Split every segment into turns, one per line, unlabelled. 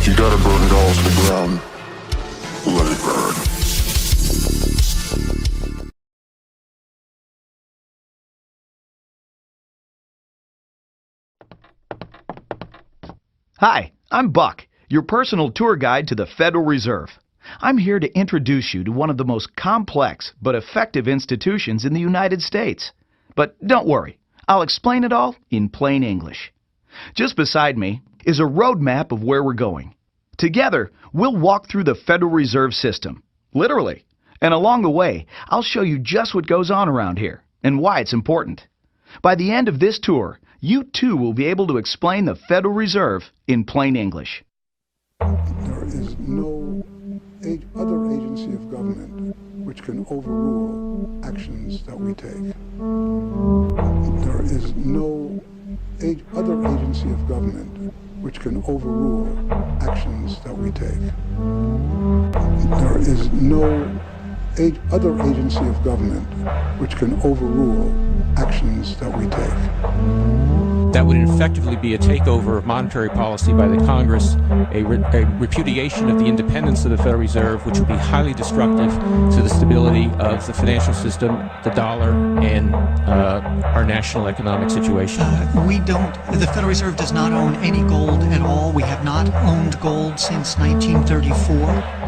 You gotta burn it all to the ground. Let it burn.
Hi, I'm Buck, your personal tour guide to the Federal Reserve. I'm here to introduce you to one of the most complex but effective institutions in the United States. But don't worry, I'll explain it all in plain English. Just beside me is a road map of where we're going. Together, we'll walk through the Federal Reserve System, literally. And along the way, I'll show you just what goes on around here and why it's important. By the end of this tour, you too will be able to explain the Federal Reserve in plain English.
There is no other agency of government which can overrule actions that we take. There is no other agency of government which can overrule actions that we take. There is no other agency of government which can overrule actions that we take.
That would effectively be a takeover of monetary policy by the Congress, a repudiation of the independence of the Federal Reserve, which would be highly destructive to the stability of the financial system, the dollar, and our national economic situation.
The Federal Reserve does not own any gold at all. We have not owned gold since 1934.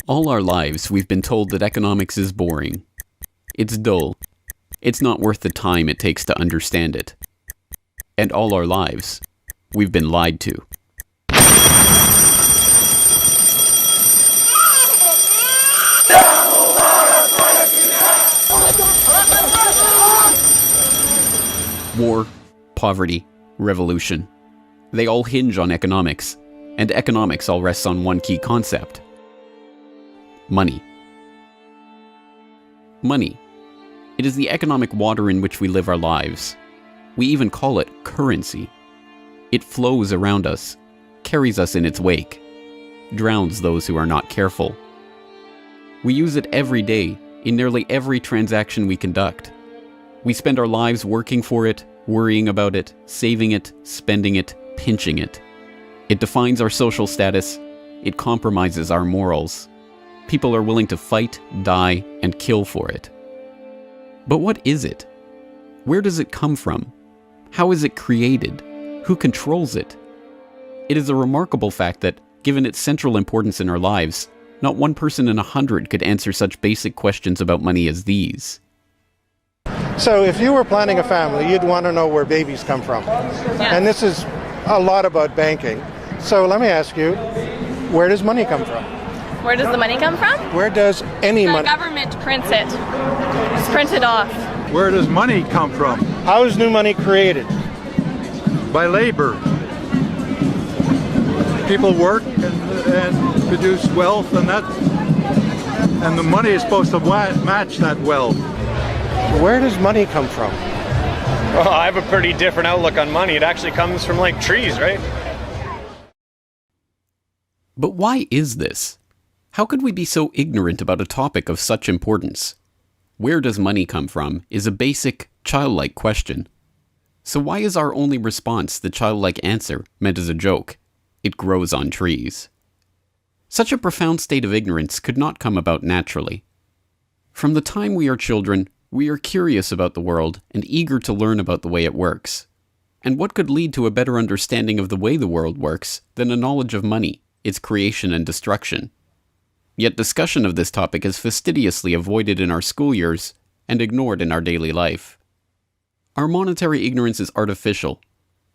All our lives, we've been told that economics is boring. It's dull. It's not worth the time it takes to understand it. And all our lives, we've been lied to. War, poverty, revolution. They all hinge on economics, and economics all rests on one key concept. Money. Money. It is the economic water in which we live our lives. We even call it currency. It flows around us, carries us in its wake, drowns those who are not careful. We use it every day, in nearly every transaction we conduct. We spend our lives working for it, worrying about it, saving it, spending it, pinching it. It defines our social status. It compromises our morals. People are willing to fight, die, and kill for it. But what is it? Where does it come from? How is it created? Who controls it? It is a remarkable fact that, given its central importance in our lives, not one person in 100 could answer such basic questions about money as these.
So if you were planning a family, you'd want to know where babies come from. Yeah. And this is a lot about banking. So let me ask you, where does money come from?
Where does the money come from?
Where does any money?
The government prints it. Just print it off.
Where does money come from?
How is new money created?
By labor. People work and produce wealth, and the money is supposed to match that wealth.
Where does money come from?
Well, I have a pretty different outlook on money. It actually comes from like trees, right?
But why is this? How could we be so ignorant about a topic of such importance? Where does money come from is a basic, childlike question. So why is our only response the childlike answer meant as a joke? It grows on trees. Such a profound state of ignorance could not come about naturally. From the time we are children, we are curious about the world and eager to learn about the way it works. And what could lead to a better understanding of the way the world works than a knowledge of money, its creation and destruction? Yet discussion of this topic is fastidiously avoided in our school years and ignored in our daily life. Our monetary ignorance is artificial,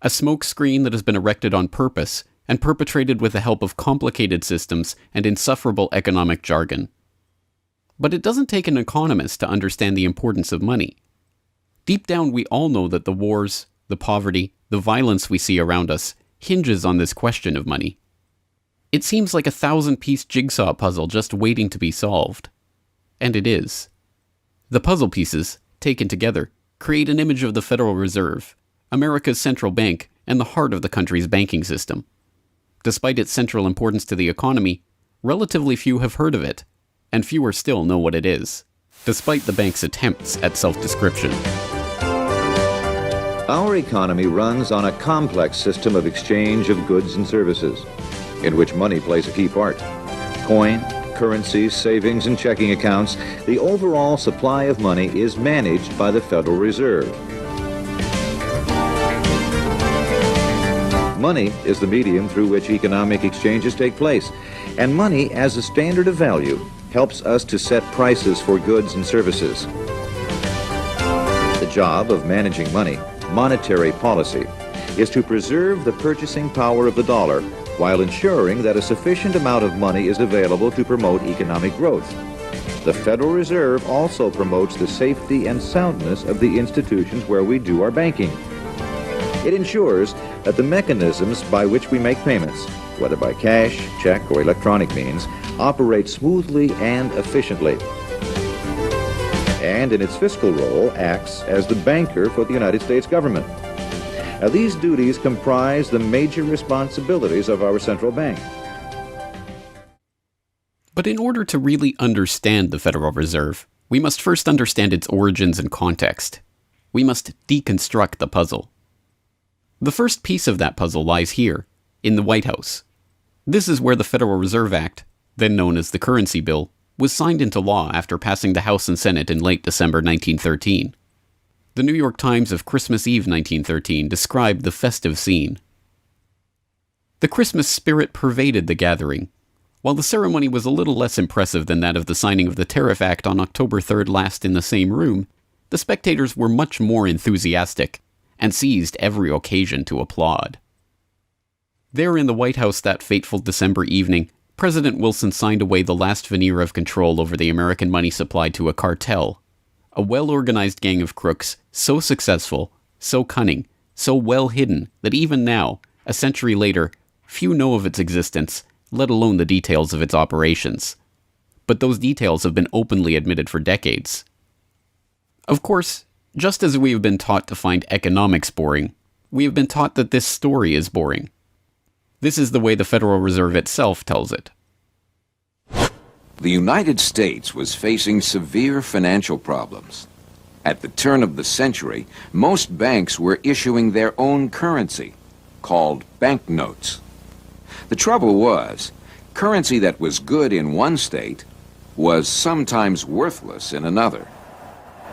a smokescreen that has been erected on purpose and perpetrated with the help of complicated systems and insufferable economic jargon. But it doesn't take an economist to understand the importance of money. Deep down, we all know that the wars, the poverty, the violence we see around us hinges on this question of money. It seems like a 1,000-piece jigsaw puzzle just waiting to be solved. And it is. The puzzle pieces, taken together, create an image of the Federal Reserve, America's central bank and the heart of the country's banking system. Despite its central importance to the economy, relatively few have heard of it, and fewer still know what it is, despite the bank's attempts at self-description.
Our economy runs on a complex system of exchange of goods and services, in which money plays a key part. Coin, currencies, savings, and checking accounts, the overall supply of money is managed by the Federal Reserve. Money is the medium through which economic exchanges take place, and money as a standard of value helps us to set prices for goods and services. The job of managing money, monetary policy, is to preserve the purchasing power of the dollar while ensuring that a sufficient amount of money is available to promote economic growth. The Federal Reserve also promotes the safety and soundness of the institutions where we do our banking. It ensures that the mechanisms by which we make payments, whether by cash, check, or electronic means, operate smoothly and efficiently. And in its fiscal role, acts as the banker for the United States government. Now, these duties comprise the major responsibilities of our central bank.
But in order to really understand the Federal Reserve, we must first understand its origins and context. We must deconstruct the puzzle. The first piece of that puzzle lies here, in the White House. This is where the Federal Reserve Act, then known as the Currency Bill, was signed into law after passing the House and Senate in late December 1913. The New York Times of Christmas Eve 1913 described the festive scene. The Christmas spirit pervaded the gathering. While the ceremony was a little less impressive than that of the signing of the Tariff Act on October 3rd last in the same room, the spectators were much more enthusiastic and seized every occasion to applaud. There in the White House that fateful December evening, President Wilson signed away the last veneer of control over the American money supply to a cartel, a well-organized gang of crooks so successful, so cunning, so well hidden that even now, a century later, few know of its existence, let alone the details of its operations. But those details have been openly admitted for decades. Of course, just as we have been taught to find economics boring, we have been taught that this story is boring. This is the way the Federal Reserve itself tells it.
The United States was facing severe financial problems. At the turn of the century, most banks were issuing their own currency, called banknotes. The trouble was, currency that was good in one state was sometimes worthless in another.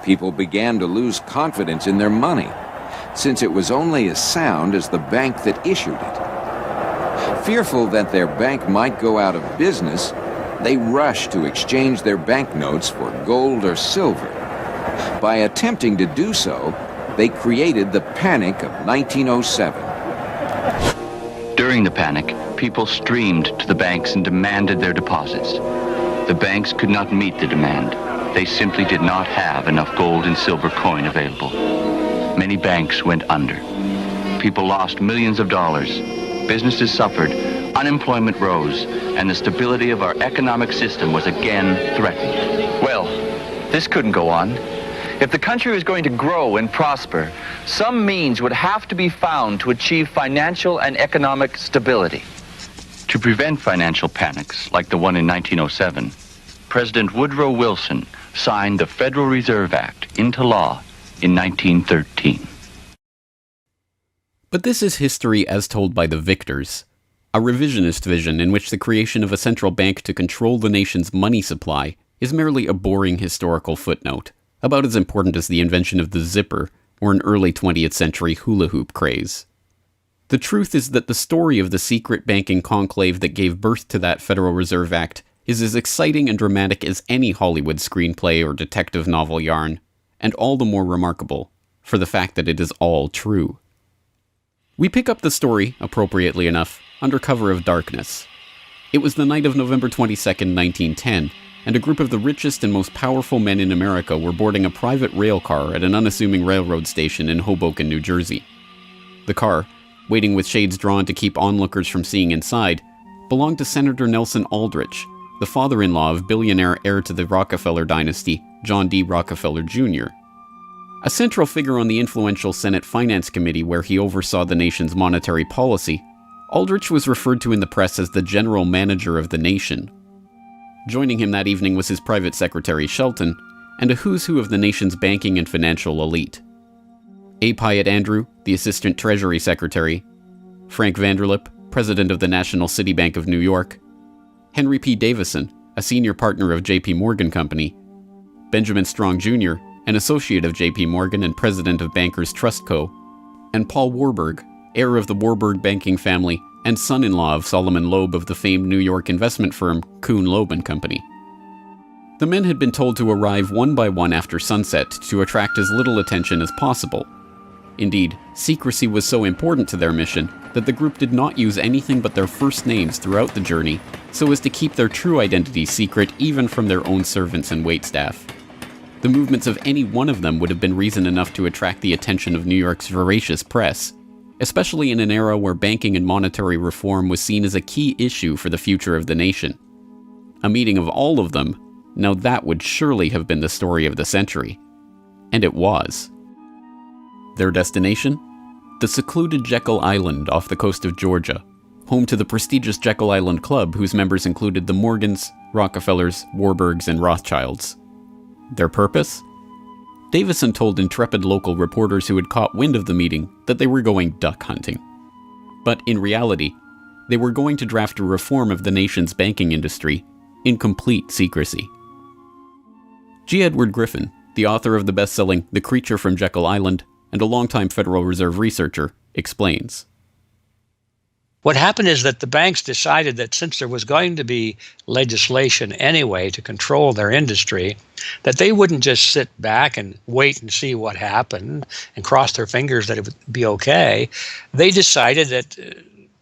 People began to lose confidence in their money, since it was only as sound as the bank that issued it. Fearful that their bank might go out of business, they rushed to exchange their banknotes for gold or silver. By attempting to do so, they created the Panic of 1907.
During the panic, people streamed to the banks and demanded their deposits. The banks could not meet the demand. They simply did not have enough gold and silver coin available. Many banks went under. People lost millions of dollars. Businesses suffered, unemployment rose, and the stability of our economic system was again threatened.
Well, this couldn't go on. If the country was going to grow and prosper, some means would have to be found to achieve financial and economic stability.
To prevent financial panics like the one in 1907, President Woodrow Wilson signed the Federal Reserve Act into law in 1913.
But this is history as told by the victors, a revisionist vision in which the creation of a central bank to control the nation's money supply is merely a boring historical footnote, about as important as the invention of the zipper or an early 20th century hula hoop craze. The truth is that the story of the secret banking conclave that gave birth to that Federal Reserve Act is as exciting and dramatic as any Hollywood screenplay or detective novel yarn, and all the more remarkable for the fact that it is all true. We pick up the story, appropriately enough, under cover of darkness. It was the night of November 22nd, 1910, and a group of the richest and most powerful men in America were boarding a private rail car at an unassuming railroad station in Hoboken, New Jersey. The car, waiting with shades drawn to keep onlookers from seeing inside, belonged to Senator Nelson Aldrich, the father-in-law of billionaire heir to the Rockefeller dynasty, John D. Rockefeller Jr. A central figure on the influential Senate Finance Committee where he oversaw the nation's monetary policy, Aldrich was referred to in the press as the general manager of the nation. Joining him that evening was his private secretary Shelton, and a who's who of the nation's banking and financial elite. A. Pyatt Andrew, the Assistant Treasury Secretary, Frank Vanderlip, President of the National City Bank of New York, Henry P. Davison, a senior partner of J.P. Morgan Company, Benjamin Strong Jr., an associate of J.P. Morgan and president of Bankers Trust Co., and Paul Warburg, heir of the Warburg banking family and son-in-law of Solomon Loeb of the famed New York investment firm Kuhn, Loeb and Company. The men had been told to arrive one by one after sunset to attract as little attention as possible. Indeed, secrecy was so important to their mission that the group did not use anything but their first names throughout the journey so as to keep their true identities secret even from their own servants and waitstaff. The movements of any one of them would have been reason enough to attract the attention of New York's voracious press, especially in an era where banking and monetary reform was seen as a key issue for the future of the nation. A meeting of all of them, now that would surely have been the story of the century. And it was. Their destination? The secluded Jekyll Island off the coast of Georgia, home to the prestigious Jekyll Island Club whose members included the Morgans, Rockefellers, Warburgs, and Rothschilds. Their purpose? Davison told intrepid local reporters who had caught wind of the meeting that they were going duck hunting. But in reality, they were going to draft a reform of the nation's banking industry in complete secrecy. G. Edward Griffin, the author of the best-selling The Creature from Jekyll Island and a longtime Federal Reserve researcher, explains.
What happened is that the banks decided that since there was going to be legislation anyway to control their industry, that they wouldn't just sit back and wait and see what happened and cross their fingers that it would be okay. They decided that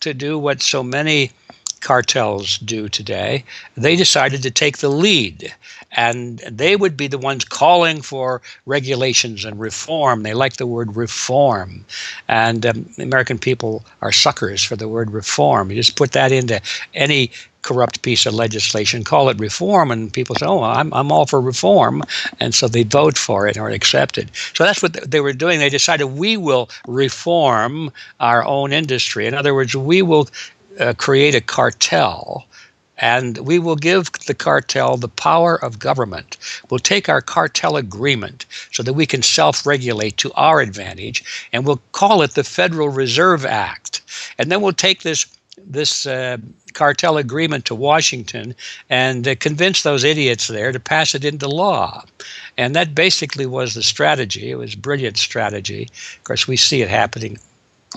to do what so many cartels do today, they decided to take the lead, and they would be the ones calling for regulations and reform. They like the word reform, and the American people are suckers for the word reform. You just put that into any corrupt piece of legislation, call it reform, and people say, oh, I'm all for reform, and so they vote for it or accept it. So that's what they were doing. They decided we will reform our own industry. In other words, we will create a cartel, and we will give the cartel the power of government. We'll take our cartel agreement so that we can self-regulate to our advantage, and we'll call it the Federal Reserve Act. And then we'll take this cartel agreement to Washington and convince those idiots there to pass it into law. And that basically was the strategy. It was a brilliant strategy. Of course, we see it happening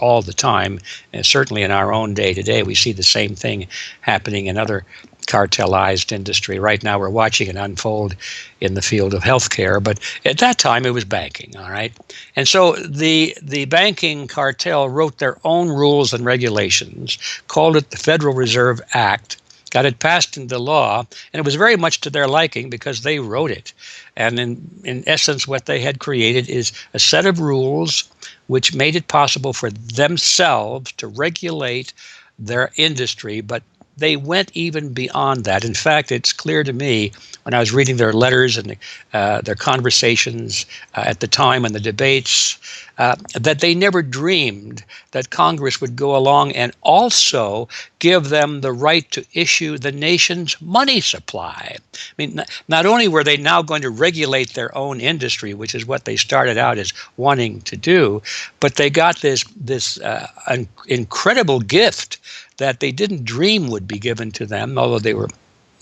all the time, and certainly in our own day today, we see the same thing happening in other cartelized industry. Right now, we're watching it unfold in the field of healthcare, but at that time, it was banking, all right? And so the banking cartel wrote their own rules and regulations, called it the Federal Reserve Act, got it passed into law, and it was very much to their liking because they wrote it. And in essence, what they had created is a set of rules which made it possible for themselves to regulate their industry, but they went even beyond that. In fact, it's clear to me when I was reading their letters and their conversations at the time and the debates that they never dreamed that Congress would go along and also give them the right to issue the nation's money supply. I mean, not only were they now going to regulate their own industry, which is what they started out as wanting to do, but they got this incredible gift that they didn't dream would be given to them, although they were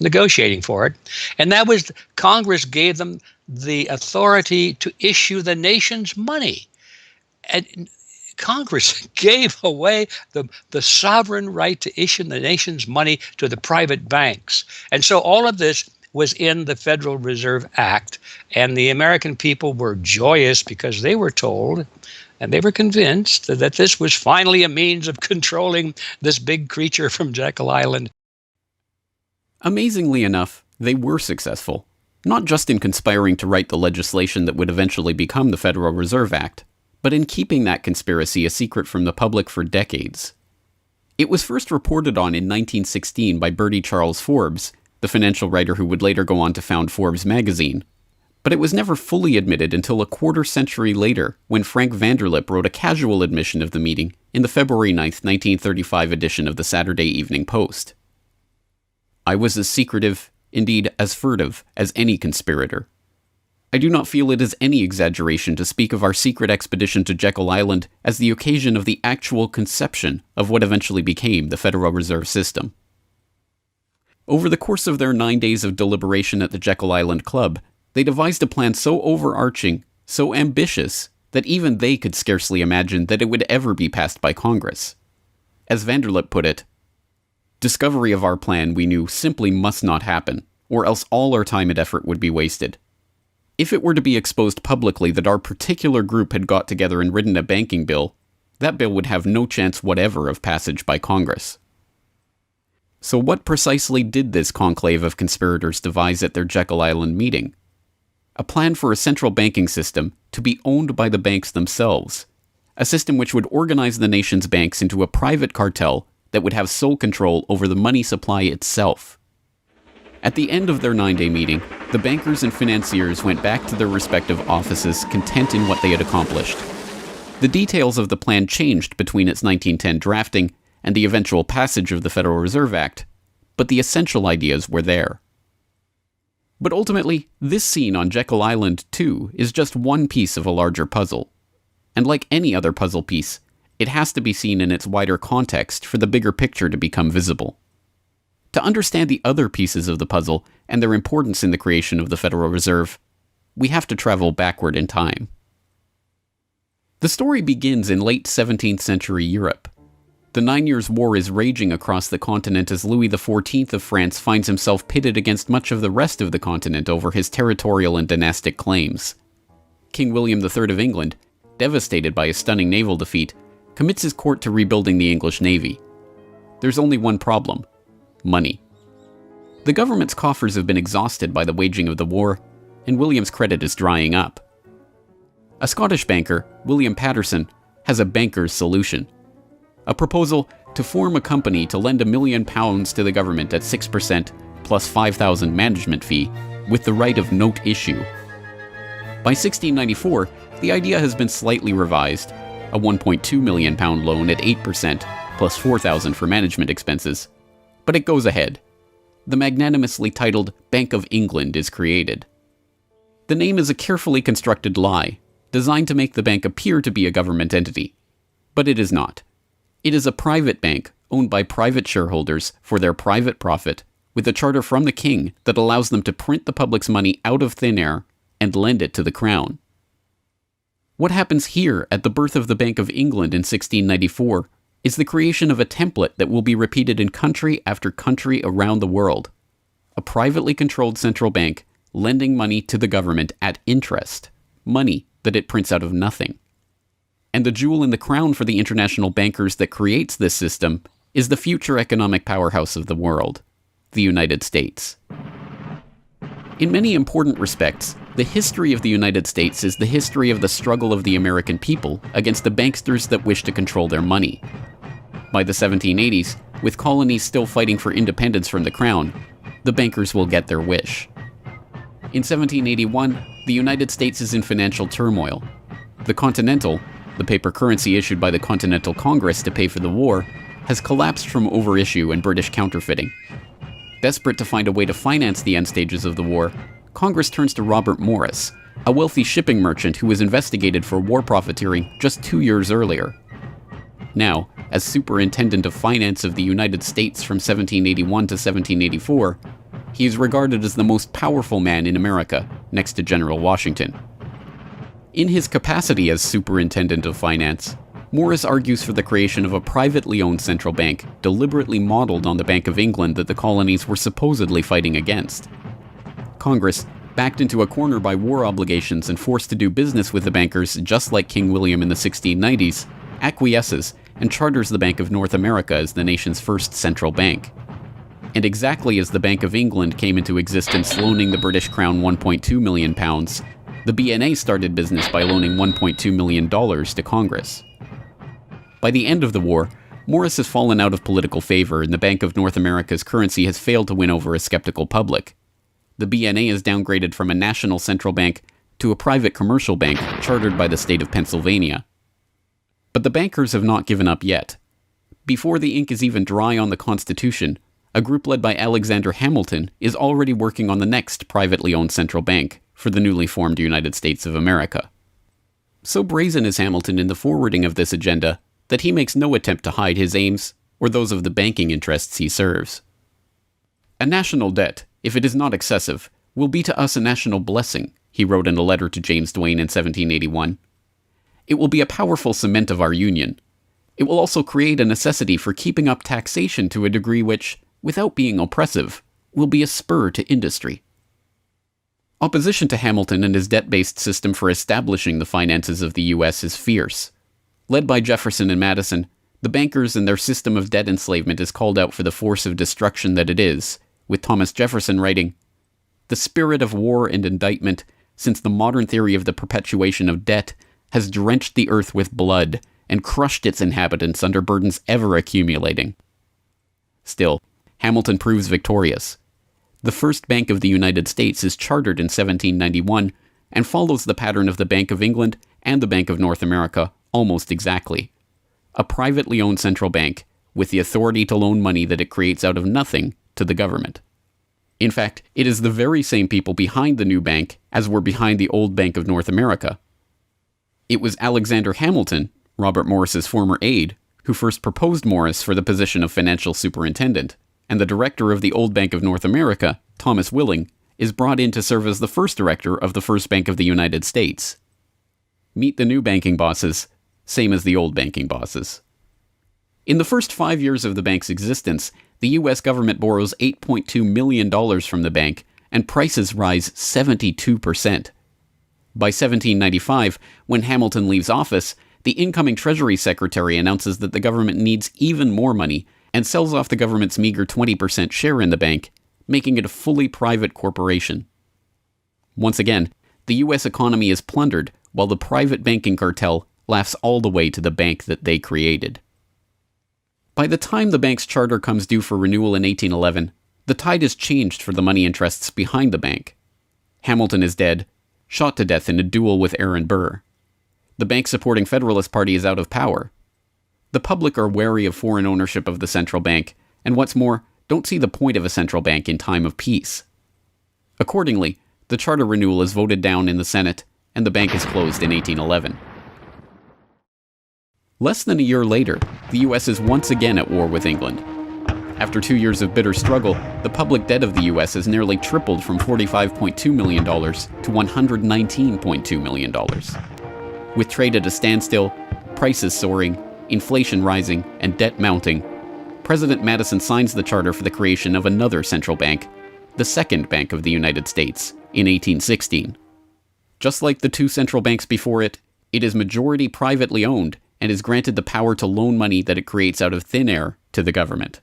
negotiating for it. And that was Congress gave them the authority to issue the nation's money. And Congress gave away the sovereign right to issue the nation's money to the private banks. And so all of this was in the Federal Reserve Act, and the American people were joyous because they were told and they were convinced that this was finally a means of controlling this big creature from Jekyll Island.
Amazingly enough, they were successful, not just in conspiring to write the legislation that would eventually become the Federal Reserve Act, but in keeping that conspiracy a secret from the public for decades. It was first reported on in 1916 by Bertie Charles Forbes, the financial writer who would later go on to found Forbes magazine, but it was never fully admitted until a quarter century later when Frank Vanderlip wrote a casual admission of the meeting in the February 9, 1935 edition of the Saturday Evening Post. I was as secretive, indeed as furtive, as any conspirator. I do not feel it is any exaggeration to speak of our secret expedition to Jekyll Island as the occasion of the actual conception of what eventually became the Federal Reserve System. Over the course of their 9 days of deliberation at the Jekyll Island Club, they devised a plan so overarching, so ambitious, that even they could scarcely imagine that it would ever be passed by Congress. As Vanderlip put it, "Discovery of our plan, we knew, simply must not happen, or else all our time and effort would be wasted. If it were to be exposed publicly that our particular group had got together and written a banking bill, that bill would have no chance whatever of passage by Congress." So what precisely did this conclave of conspirators devise at their Jekyll Island meeting? A plan for a central banking system to be owned by the banks themselves, a system which would organize the nation's banks into a private cartel that would have sole control over the money supply itself. At the end of their 9-day meeting, the bankers and financiers went back to their respective offices content in what they had accomplished. The details of the plan changed between its 1910 drafting and the eventual passage of the Federal Reserve Act, but the essential ideas were there. But ultimately, this scene on Jekyll Island, too, is just one piece of a larger puzzle. And like any other puzzle piece, it has to be seen in its wider context for the bigger picture to become visible. To understand the other pieces of the puzzle and their importance in the creation of the Federal Reserve, we have to travel backward in time. The story begins in late 17th century Europe. The 9 Years' War is raging across the continent as Louis XIV of France finds himself pitted against much of the rest of the continent over his territorial and dynastic claims. King William III of England, devastated by a stunning naval defeat, commits his court to rebuilding the English navy. There's only one problem: money. The government's coffers have been exhausted by the waging of the war, and William's credit is drying up. A Scottish banker, William Patterson, has a banker's solution. A proposal to form a company to lend £1 million to the government at 6% plus $5,000 management fee, with the right of note issue. By 1694, the idea has been slightly revised, a £1.2 million loan at 8% plus $4,000 for management expenses. But it goes ahead. The magnanimously titled Bank of England is created. The name is a carefully constructed lie, designed to make the bank appear to be a government entity. But it is not. It is a private bank owned by private shareholders for their private profit, with a charter from the king that allows them to print the public's money out of thin air and lend it to the crown. What happens here at the birth of the Bank of England in 1694 is the creation of a template that will be repeated in country after country around the world. A privately controlled central bank lending money to the government at interest, money that it prints out of nothing. And the jewel in the crown for the international bankers that creates this system is the future economic powerhouse of the world, the United States. In many important respects, the history of the United States is the history of the struggle of the American people against the banksters that wish to control their money. By the 1780s, with colonies still fighting for independence from the crown, the bankers will get their wish. In 1781, the United States is in financial turmoil. The Continental, the paper currency issued by the Continental Congress to pay for the war, has collapsed from overissue and British counterfeiting. Desperate to find a way to finance the end stages of the war, Congress turns to Robert Morris, a wealthy shipping merchant who was investigated for war profiteering just 2 years earlier. Now, as Superintendent of Finance of the United States from 1781 to 1784, he is regarded as the most powerful man in America, next to General Washington. In his capacity as Superintendent of Finance, Morris argues for the creation of a privately owned central bank deliberately modeled on the Bank of England that the colonies were supposedly fighting against. Congress, backed into a corner by war obligations and forced to do business with the bankers just like King William in the 1690s, acquiesces and charters the Bank of North America as the nation's first central bank. And exactly as the Bank of England came into existence loaning the British Crown £1.2 million, The BNA started business by loaning $1.2 million to Congress. By the end of the war, Morris has fallen out of political favor, and the Bank of North America's currency has failed to win over a skeptical public. The BNA is downgraded from a national central bank to a private commercial bank chartered by the state of Pennsylvania. But the bankers have not given up yet. Before the ink is even dry on the Constitution, a group led by Alexander Hamilton is already working on the next privately owned central bank for the newly formed United States of America. So brazen is Hamilton in the forwarding of this agenda that he makes no attempt to hide his aims or those of the banking interests he serves. A national debt, if it is not excessive, will be to us a national blessing, he wrote in a letter to James Duane in 1781. It will be a powerful cement of our union. It will also create a necessity for keeping up taxation to a degree which, without being oppressive, will be a spur to industry. Opposition to Hamilton and his debt-based system for establishing the finances of the U.S. is fierce. Led by Jefferson and Madison, the bankers and their system of debt enslavement is called out for the force of destruction that it is, with Thomas Jefferson writing, "The spirit of war and indictment, since the modern theory of the perpetuation of debt, has drenched the earth with blood and crushed its inhabitants under burdens ever accumulating." Still, Hamilton proves victorious. The first Bank of the United States is chartered in 1791 and follows the pattern of the Bank of England and the Bank of North America almost exactly. A privately owned central bank with the authority to loan money that it creates out of nothing to the government. In fact, it is the very same people behind the new bank as were behind the old Bank of North America. It was Alexander Hamilton, Robert Morris's former aide, who first proposed Morris for the position of financial superintendent, and the director of the old Bank of North America, Thomas Willing, is brought in to serve as the first director of the first Bank of the United States. Meet the new banking bosses, same as the old banking bosses. In the first 5 years of the bank's existence, the U.S. government borrows $8.2 million from the bank, and prices rise 72%. By 1795, when Hamilton leaves office, the incoming Treasury Secretary announces that the government needs even more money and sells off the government's meager 20% share in the bank, making it a fully private corporation. Once again, the U.S. economy is plundered while the private banking cartel laughs all the way to the bank that they created. By the time the bank's charter comes due for renewal in 1811, the tide has changed for the money interests behind the bank. Hamilton is dead, shot to death in a duel with Aaron Burr. The bank-supporting Federalist Party is out of power. The public are wary of foreign ownership of the central bank, and what's more, don't see the point of a central bank in time of peace. Accordingly, the charter renewal is voted down in the Senate, and the bank is closed in 1811. Less than a year later, the U.S. is once again at war with England. After 2 years of bitter struggle, the public debt of the U.S. has nearly tripled from $45.2 million to $119.2 million. With trade at a standstill, prices soaring, inflation rising, and debt mounting, President Madison signs the charter for the creation of another central bank, the Second Bank of the United States, in 1816. Just like the two central banks before it, it is majority privately owned and is granted the power to loan money that it creates out of thin air to the government.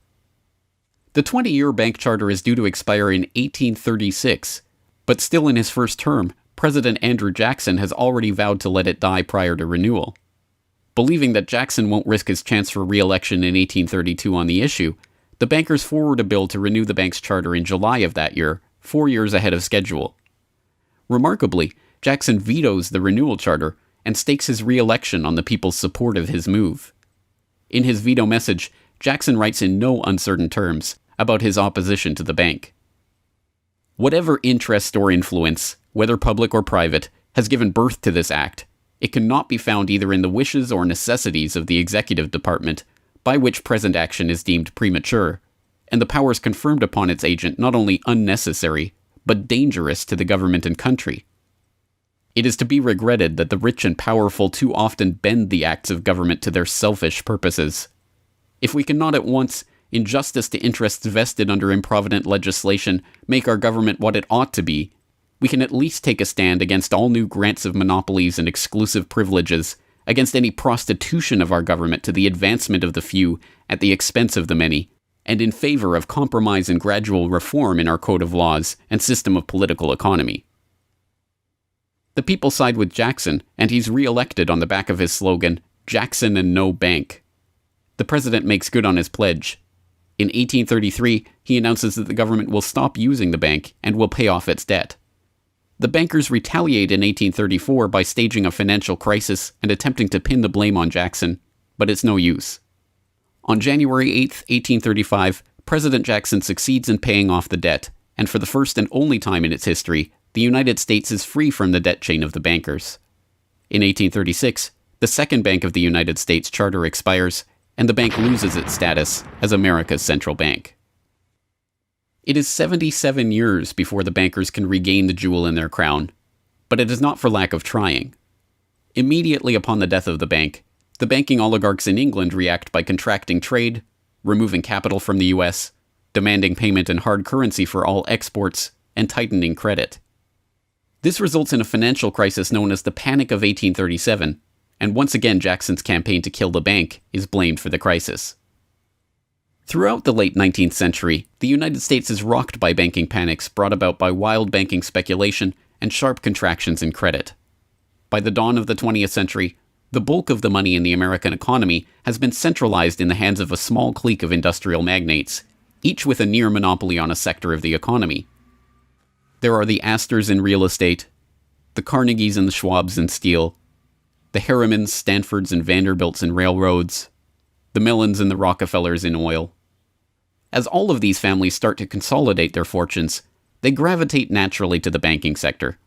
The 20-year bank charter is due to expire in 1836, but still in his first term, President Andrew Jackson has already vowed to let it die prior to renewal. Believing that Jackson won't risk his chance for re-election in 1832 on the issue, the bankers forward a bill to renew the bank's charter in July of that year, 4 years ahead of schedule. Remarkably, Jackson vetoes the renewal charter and stakes his re-election on the people's support of his move. In his veto message, Jackson writes in no uncertain terms about his opposition to the bank. Whatever interest or influence, whether public or private, has given birth to this act, it cannot be found either in the wishes or necessities of the executive department, by which present action is deemed premature, and the powers confirmed upon its agent not only unnecessary, but dangerous to the government and country. It is to be regretted that the rich and powerful too often bend the acts of government to their selfish purposes. If we cannot at once, in justice to interests vested under improvident legislation, make our government what it ought to be, we can at least take a stand against all new grants of monopolies and exclusive privileges, against any prostitution of our government to the advancement of the few at the expense of the many, and in favor of compromise and gradual reform in our code of laws and system of political economy. The people side with Jackson, and he's re-elected on the back of his slogan, "Jackson and no bank." The president makes good on his pledge. In 1833, he announces that the government will stop using the bank and will pay off its debt. The bankers retaliate in 1834 by staging a financial crisis and attempting to pin the blame on Jackson, but it's no use. On January 8, 1835, President Jackson succeeds in paying off the debt, and for the first and only time in its history, the United States is free from the debt chain of the bankers. In 1836, the Second Bank of the United States charter expires, and the bank loses its status as America's central bank. It is 77 years before the bankers can regain the jewel in their crown, but it is not for lack of trying. Immediately upon the death of the bank, the banking oligarchs in England react by contracting trade, removing capital from the US, demanding payment in hard currency for all exports, and tightening credit. This results in a financial crisis known as the Panic of 1837, and once again Jackson's campaign to kill the bank is blamed for the crisis. Throughout the late 19th century, the United States is rocked by banking panics brought about by wild banking speculation and sharp contractions in credit. By the dawn of the 20th century, the bulk of the money in the American economy has been centralized in the hands of a small clique of industrial magnates, each with a near monopoly on a sector of the economy. There are the Astors in real estate, the Carnegies and the Schwabs in steel, the Harrimans, Stanfords, and Vanderbilts in railroads, the Mellons and the Rockefellers in oil. As all of these families start to consolidate their fortunes, they gravitate naturally to the banking sector.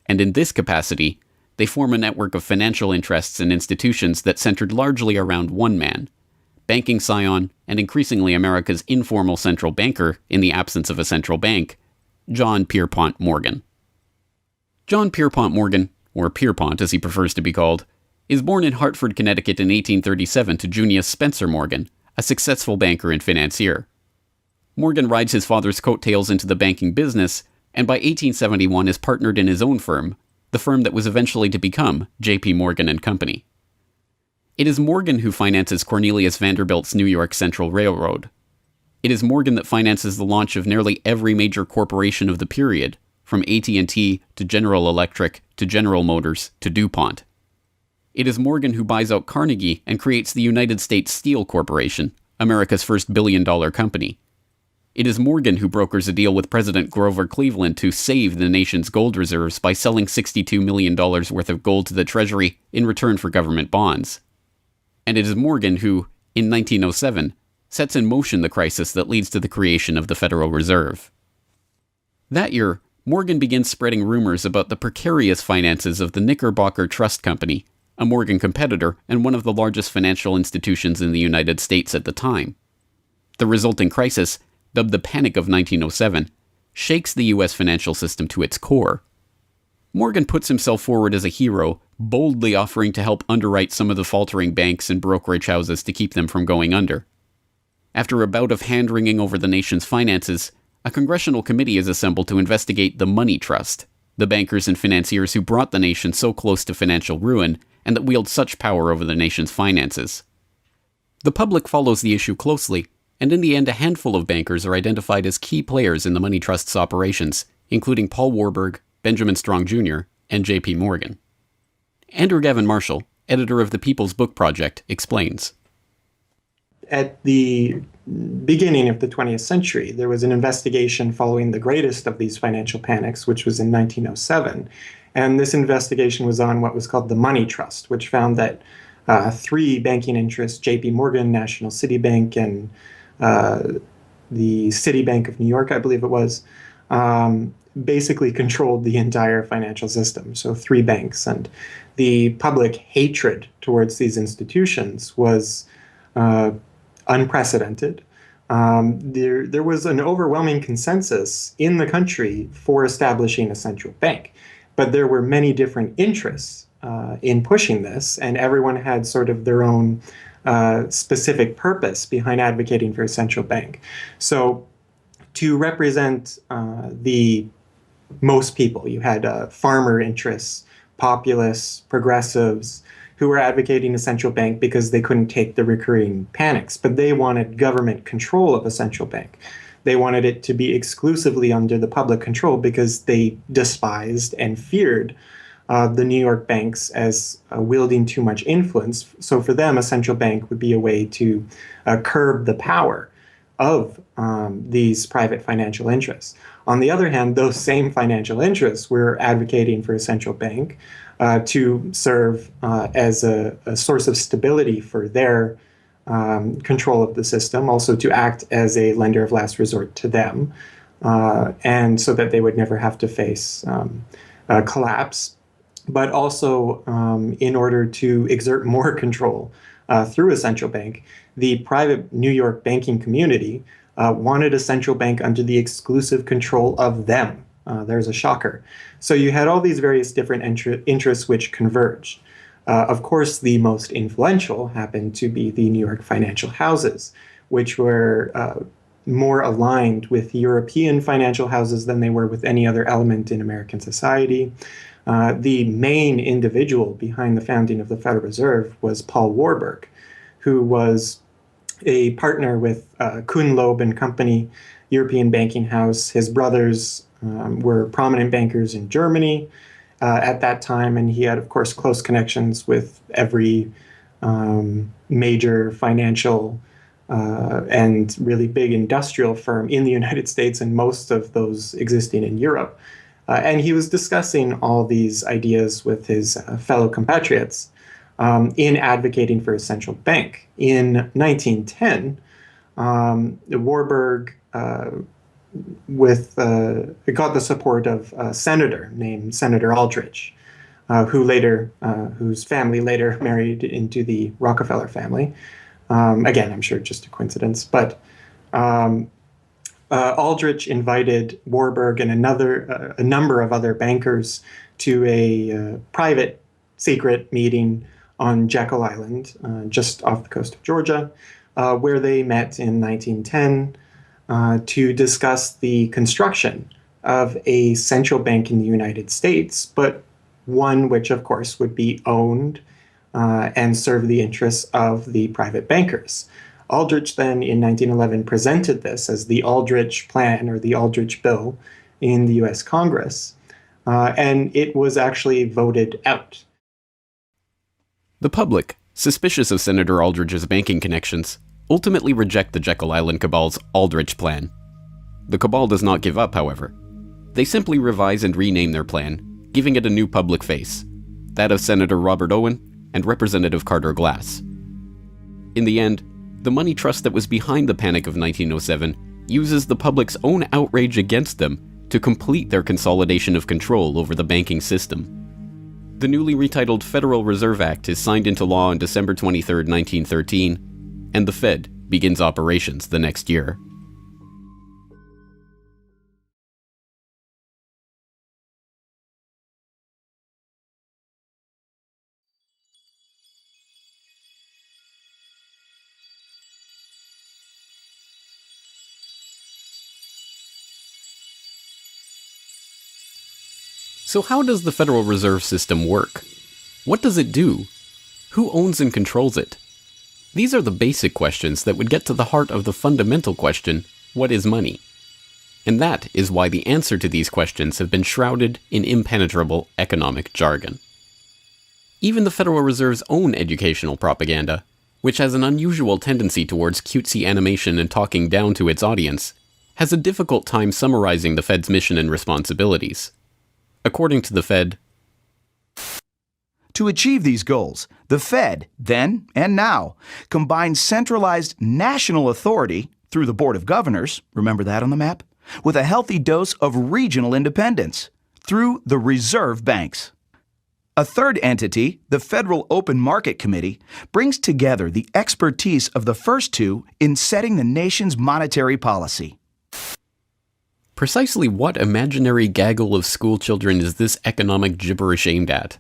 And in this capacity, they form a network of financial interests and institutions that centered largely around one man, banking scion and increasingly America's informal central banker in the absence of a central bank, John Pierpont Morgan. John Pierpont Morgan, or Pierpont as he prefers to be called, is born in Hartford, Connecticut in 1837 to Junius Spencer Morgan, a successful banker and financier. Morgan rides his father's coattails into the banking business, and by 1871 is partnered in his own firm, the firm that was eventually to become J.P. Morgan and Company. It is Morgan who finances Cornelius Vanderbilt's New York Central Railroad. It is Morgan that finances the launch of nearly every major corporation of the period, from AT&T to General Electric to General Motors to DuPont. It is Morgan who buys out Carnegie and creates the United States Steel Corporation, America's first billion-dollar company. It is Morgan who brokers a deal with President Grover Cleveland to save the nation's gold reserves by selling $62 million worth of gold to the Treasury in return for government bonds. And it is Morgan who, in 1907, sets in motion the crisis that leads to the creation of the Federal Reserve. That year, Morgan begins spreading rumors about the precarious finances of the Knickerbocker Trust Company, a Morgan competitor and one of the largest financial institutions in the United States at the time. The resulting crisis, dubbed the Panic of 1907, shakes the U.S. financial system to its core. Morgan puts himself forward as a hero, boldly offering to help underwrite some of the faltering banks and brokerage houses to keep them from going under. After a bout of hand-wringing over the nation's finances, a congressional committee is assembled to investigate the Money Trust, the bankers and financiers who brought the nation so close to financial ruin and that wield such power over the nation's finances. The public follows the issue closely, and in the end a handful of bankers are identified as key players in the Money Trust's operations, including Paul Warburg, Benjamin Strong Jr., and J.P. Morgan. Andrew Gavin Marshall, editor of the People's Book Project, explains.
At the beginning of the 20th century, there was an investigation following the greatest of these financial panics, which was in 1907. And this investigation was on what was called the Money Trust, which found that three banking interests, J.P. Morgan, National City Bank, and the Citibank of New York, I believe it was, basically controlled the entire financial system. So three banks. And the public hatred towards these institutions was unprecedented. There was an overwhelming consensus in the country for establishing a central bank. But there were many different interests in pushing this, and everyone had sort of their own specific purpose behind advocating for a central bank. So to represent the most people, you had farmer interests, populists, progressives, who were advocating a central bank because they couldn't take the recurring panics, but they wanted government control of a central bank. They wanted it to be exclusively under the public control because they despised and feared the New York banks as wielding too much influence. So for them, a central bank would be a way to curb the power of these private financial interests. On the other hand, those same financial interests were advocating for a central bank to serve as a source of stability for their control of the system, also to act as a lender of last resort to them, and so that they would never have to face collapse, but also in order to exert more control through a central bank. The private New York banking community wanted a central bank under the exclusive control of them. There's a shocker. So you had all these various different interests which converged. Of course, the most influential happened to be the New York financial houses, which were more aligned with European financial houses than they were with any other element in American society. The main individual behind the founding of the Federal Reserve was Paul Warburg, who was a partner with Kuhn, Loeb and Company, European banking house. His brothers were prominent bankers in Germany at that time, and he had, of course, close connections with every major financial and really big industrial firm in the United States and most of those existing in Europe. And he was discussing all these ideas with his fellow compatriots in advocating for a central bank. In 1910, Warburg got the support of a senator named Senator Aldrich, whose family later married into the Rockefeller family. Again, I'm sure just a coincidence, but Aldrich invited Warburg and a number of other bankers to a private, secret meeting on Jekyll Island, just off the coast of Georgia, where they met in 1910 to discuss the construction of a central bank in the United States, but one which, of course, would be owned and serve the interests of the private bankers. Aldrich then, in 1911, presented this as the Aldrich Plan or the Aldrich Bill in the U.S. Congress, and it was actually voted out.
The public, suspicious of Senator Aldrich's banking connections, ultimately reject the Jekyll Island Cabal's Aldrich Plan. The Cabal does not give up, however. They simply revise and rename their plan, giving it a new public face, that of Senator Robert Owen and Representative Carter Glass. In the end, the money trust that was behind the Panic of 1907 uses the public's own outrage against them to complete their consolidation of control over the banking system. The newly retitled Federal Reserve Act is signed into law on December 23, 1913, and the Fed begins operations the next year. So how does the Federal Reserve System work? What does it do? Who owns and controls it? These are the basic questions that would get to the heart of the fundamental question, what is money? And that is why the answer to these questions have been shrouded in impenetrable economic jargon. Even the Federal Reserve's own educational propaganda, which has an unusual tendency towards cutesy animation and talking down to its audience, has a difficult time summarizing the Fed's mission and responsibilities. According to the Fed,
to achieve these goals, the Fed, then and now, combines centralized national authority through the Board of Governors, remember that on the map, with a healthy dose of regional independence through the reserve banks. A third entity, the Federal Open Market Committee, brings together the expertise of the first two in setting the nation's monetary policy.
Precisely what imaginary gaggle of schoolchildren is this economic gibberish aimed at?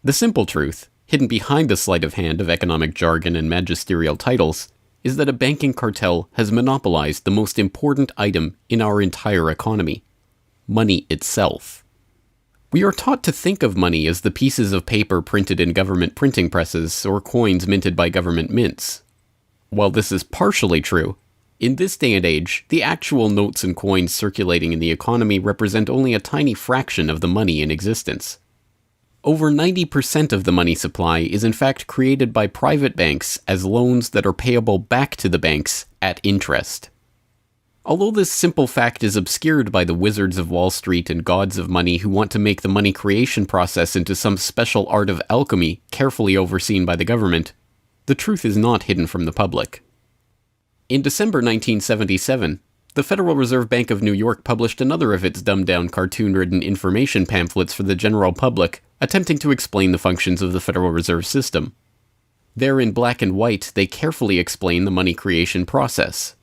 The simple truth, hidden behind the sleight of hand of economic jargon and magisterial titles, is that a banking cartel has monopolized the most important item in our entire economy: money itself. We are taught to think of money as the pieces of paper printed in government printing presses or coins minted by government mints. While this is partially true, in this day and age, the actual notes and coins circulating in the economy represent only a tiny fraction of the money in existence. over 90% of the money supply is in fact created by private banks as loans that are payable back to the banks at interest. Although this simple fact is obscured by the wizards of Wall Street and gods of money who want to make the money creation process into some special art of alchemy carefully overseen by the government, the truth is not hidden from the public. In December 1977, the Federal Reserve Bank of New York published another of its dumbed-down cartoon-ridden information pamphlets for the general public, attempting to explain the functions of the Federal Reserve System. There in black and white, they carefully explain the money creation process.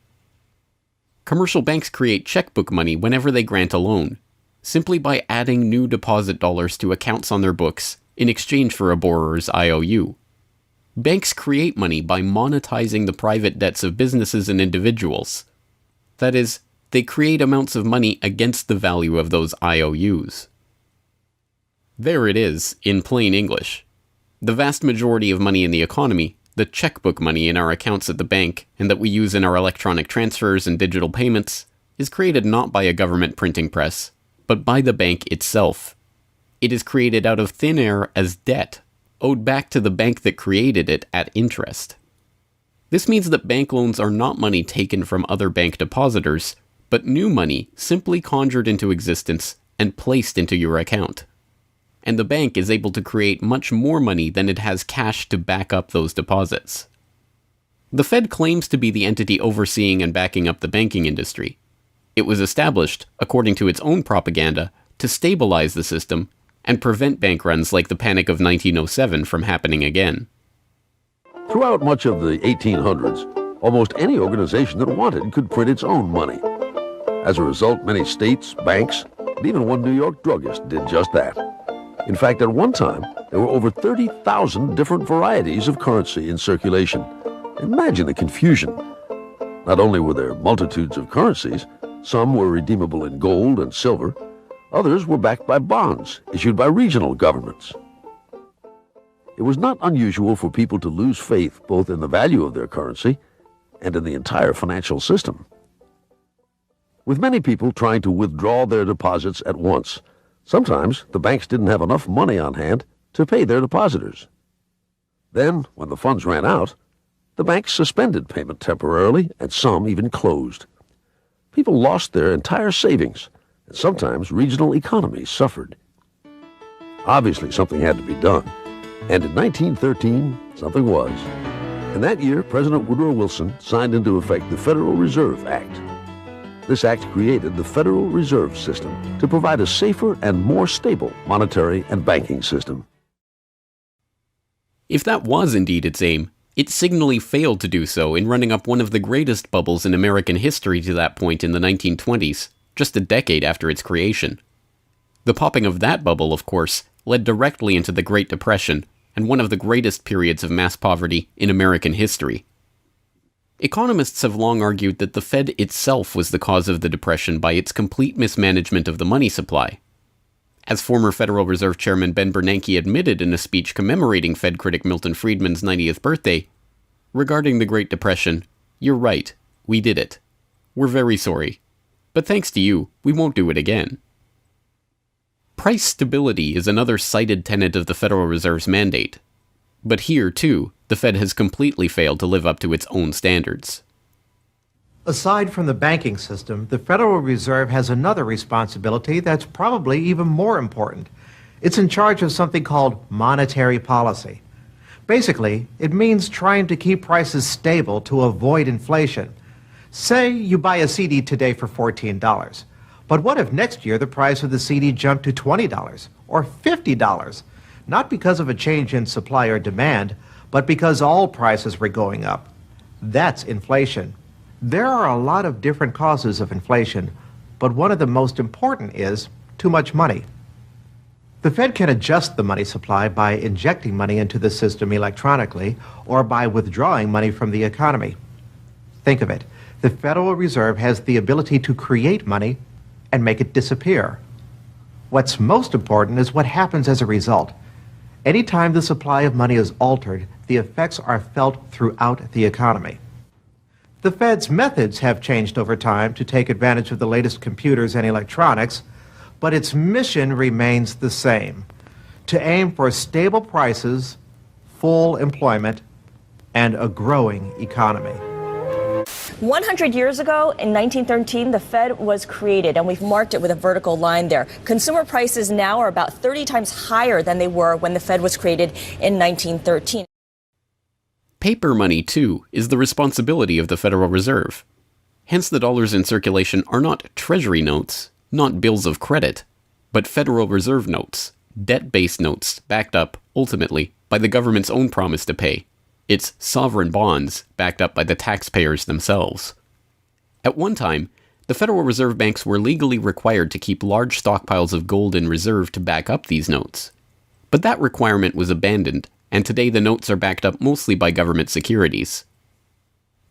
Commercial banks create checkbook money whenever they grant a loan, simply by adding new deposit dollars to accounts on their books in exchange for a borrower's IOU. Banks create money by monetizing the private debts of businesses and individuals. That is, they create amounts of money against the value of those IOUs. There it is, in plain English. The vast majority of money in the economy, the checkbook money in our accounts at the bank and that we use in our electronic transfers and digital payments, is created not by a government printing press, but by the bank itself. It is created out of thin air as debt, owed back to the bank that created it at interest. This means that bank loans are not money taken from other bank depositors, but new money simply conjured into existence and placed into your account. And the bank is able to create much more money than it has cash to back up those deposits. The Fed claims to be the entity overseeing and backing up the banking industry. It was established, according to its own propaganda, to stabilize the system and prevent bank runs like the Panic of 1907 from happening again.
Throughout much of the 1800s, almost any organization that wanted could print its own money. As a result, many states, banks, and even one New York druggist did just that. In fact, at one time, there were over 30,000 different varieties of currency in circulation. Imagine the confusion. Not only were there multitudes of currencies, some were redeemable in gold and silver, others were backed by bonds issued by regional governments. It was not unusual for people to lose faith both in the value of their currency and in the entire financial system. With many people trying to withdraw their deposits at once, sometimes the banks didn't have enough money on hand to pay their depositors. Then, when the funds ran out, the banks suspended payment temporarily, and some even closed. People lost their entire savings, and sometimes regional economies suffered. Obviously, something had to be done, and in 1913, something was. In that year, President Woodrow Wilson signed into effect the Federal Reserve Act. This act created the Federal Reserve System to provide a safer and more stable monetary and banking system.
If that was indeed its aim, it signally failed to do so in running up one of the greatest bubbles in American history to that point in the 1920s, just a decade after its creation. The popping of that bubble, of course, led directly into the Great Depression and one of the greatest periods of mass poverty in American history. Economists have long argued that the Fed itself was the cause of the Depression by its complete mismanagement of the money supply. As former Federal Reserve Chairman Ben Bernanke admitted in a speech commemorating Fed critic Milton Friedman's 90th birthday, regarding the Great Depression, "You're right, we did it. We're very sorry. But thanks to you, we won't do it again." Price stability is another cited tenet of the Federal Reserve's mandate. But here, too, the Fed has completely failed to live up to its own standards.
Aside from the banking system, the Federal Reserve has another responsibility that's probably even more important. It's in charge of something called monetary policy. Basically, it means trying to keep prices stable to avoid inflation. Say you buy a CD today for $14, but what if next year the price of the CD jumped to $20 or $50? Not because of a change in supply or demand, but because all prices were going up. That's inflation. There are a lot of different causes of inflation, but one of the most important is too much money. The Fed can adjust the money supply by injecting money into the system electronically or by withdrawing money from the economy. Think of it. The Federal Reserve has the ability to create money and make it disappear. What's most important is what happens as a result. Anytime the supply of money is altered, the effects are felt throughout the economy. The Fed's methods have changed over time to take advantage of the latest computers and electronics, but its mission remains the same: to aim for stable prices, full employment, and a growing economy.
100 years ago, in 1913, the Fed was created, and we've marked it with a vertical line there. Consumer prices now are about 30 times higher than they were when the Fed was created in 1913.
Paper money, too, is the responsibility of the Federal Reserve. Hence, the dollars in circulation are not Treasury notes, not bills of credit, but Federal Reserve notes, debt-based notes backed up, ultimately, by the government's own promise to pay. It's sovereign bonds backed up by the taxpayers themselves. At one time, the Federal Reserve banks were legally required to keep large stockpiles of gold in reserve to back up these notes. But that requirement was abandoned, and today the notes are backed up mostly by government securities.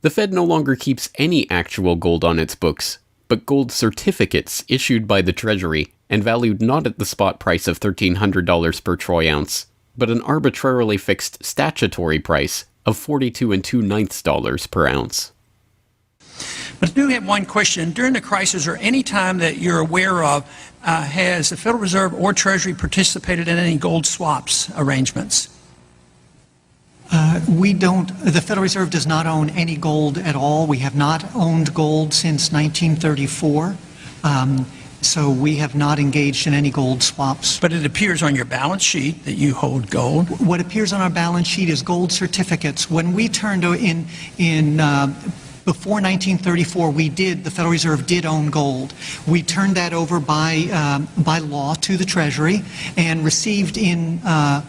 The Fed no longer keeps any actual gold on its books, but gold certificates issued by the Treasury and valued not at the spot price of $1,300 per troy ounce, but an arbitrarily fixed statutory price of $42 2/9 per ounce.
But I do have one question. During the crisis or any time that you're aware of, has the Federal Reserve or Treasury participated in any gold swaps arrangements?
We don't. The Federal Reserve does not own any gold at all. We have not owned gold since 1934. So we have not engaged in any gold swaps.
But it appears on your balance sheet that you hold gold.
What appears on our balance sheet is gold certificates. When we turned before 1934, the Federal Reserve did own gold. We turned that over by law to the Treasury and received in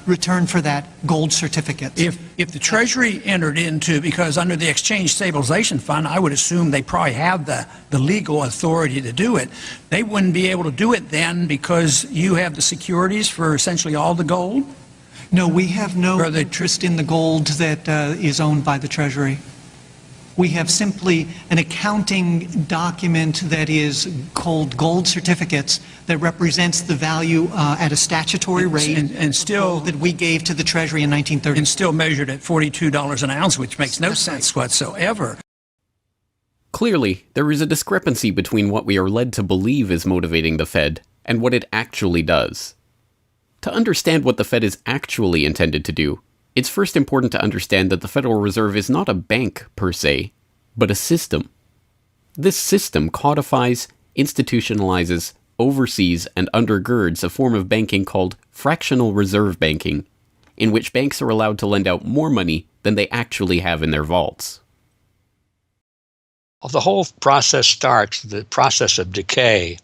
return for that gold certificates.
If the Treasury entered into, because under the Exchange Stabilization Fund, I would assume they probably have the legal authority to do it. They wouldn't be able to do it then because you have the securities for essentially all the gold?
No, we have no interest in the gold that is owned by the Treasury. We have simply an accounting document that is called gold certificates that represents the value at a statutory rate
and still
that we gave to the Treasury in 1930.
And still measured at $42 an ounce, which makes no sense whatsoever.
Clearly, there is a discrepancy between what we are led to believe is motivating the Fed and what it actually does. To understand what the Fed is actually intended to do, it's first important to understand that the Federal Reserve is not a bank per se, but a system. This system codifies, institutionalizes, oversees, and undergirds a form of banking called fractional reserve banking, in which banks are allowed to lend out more money than they actually have in their vaults.
The whole process starts, the process of decay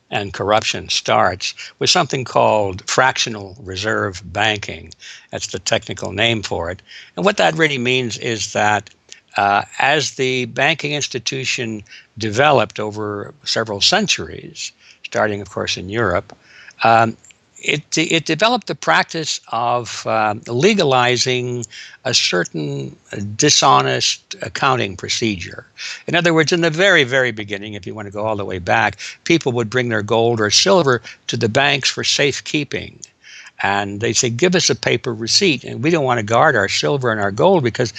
and corruption starts with something called fractional reserve banking. That's the technical name for it. And what that really means is that as the banking institution developed over several centuries, starting, of course, in Europe, it developed the practice of legalizing a certain dishonest accounting procedure. In other words, in the very, very beginning, if you want to go all the way back, people would bring their gold or silver to the banks for safekeeping. And they say, give us a paper receipt. And we don't want to guard our silver and our gold because,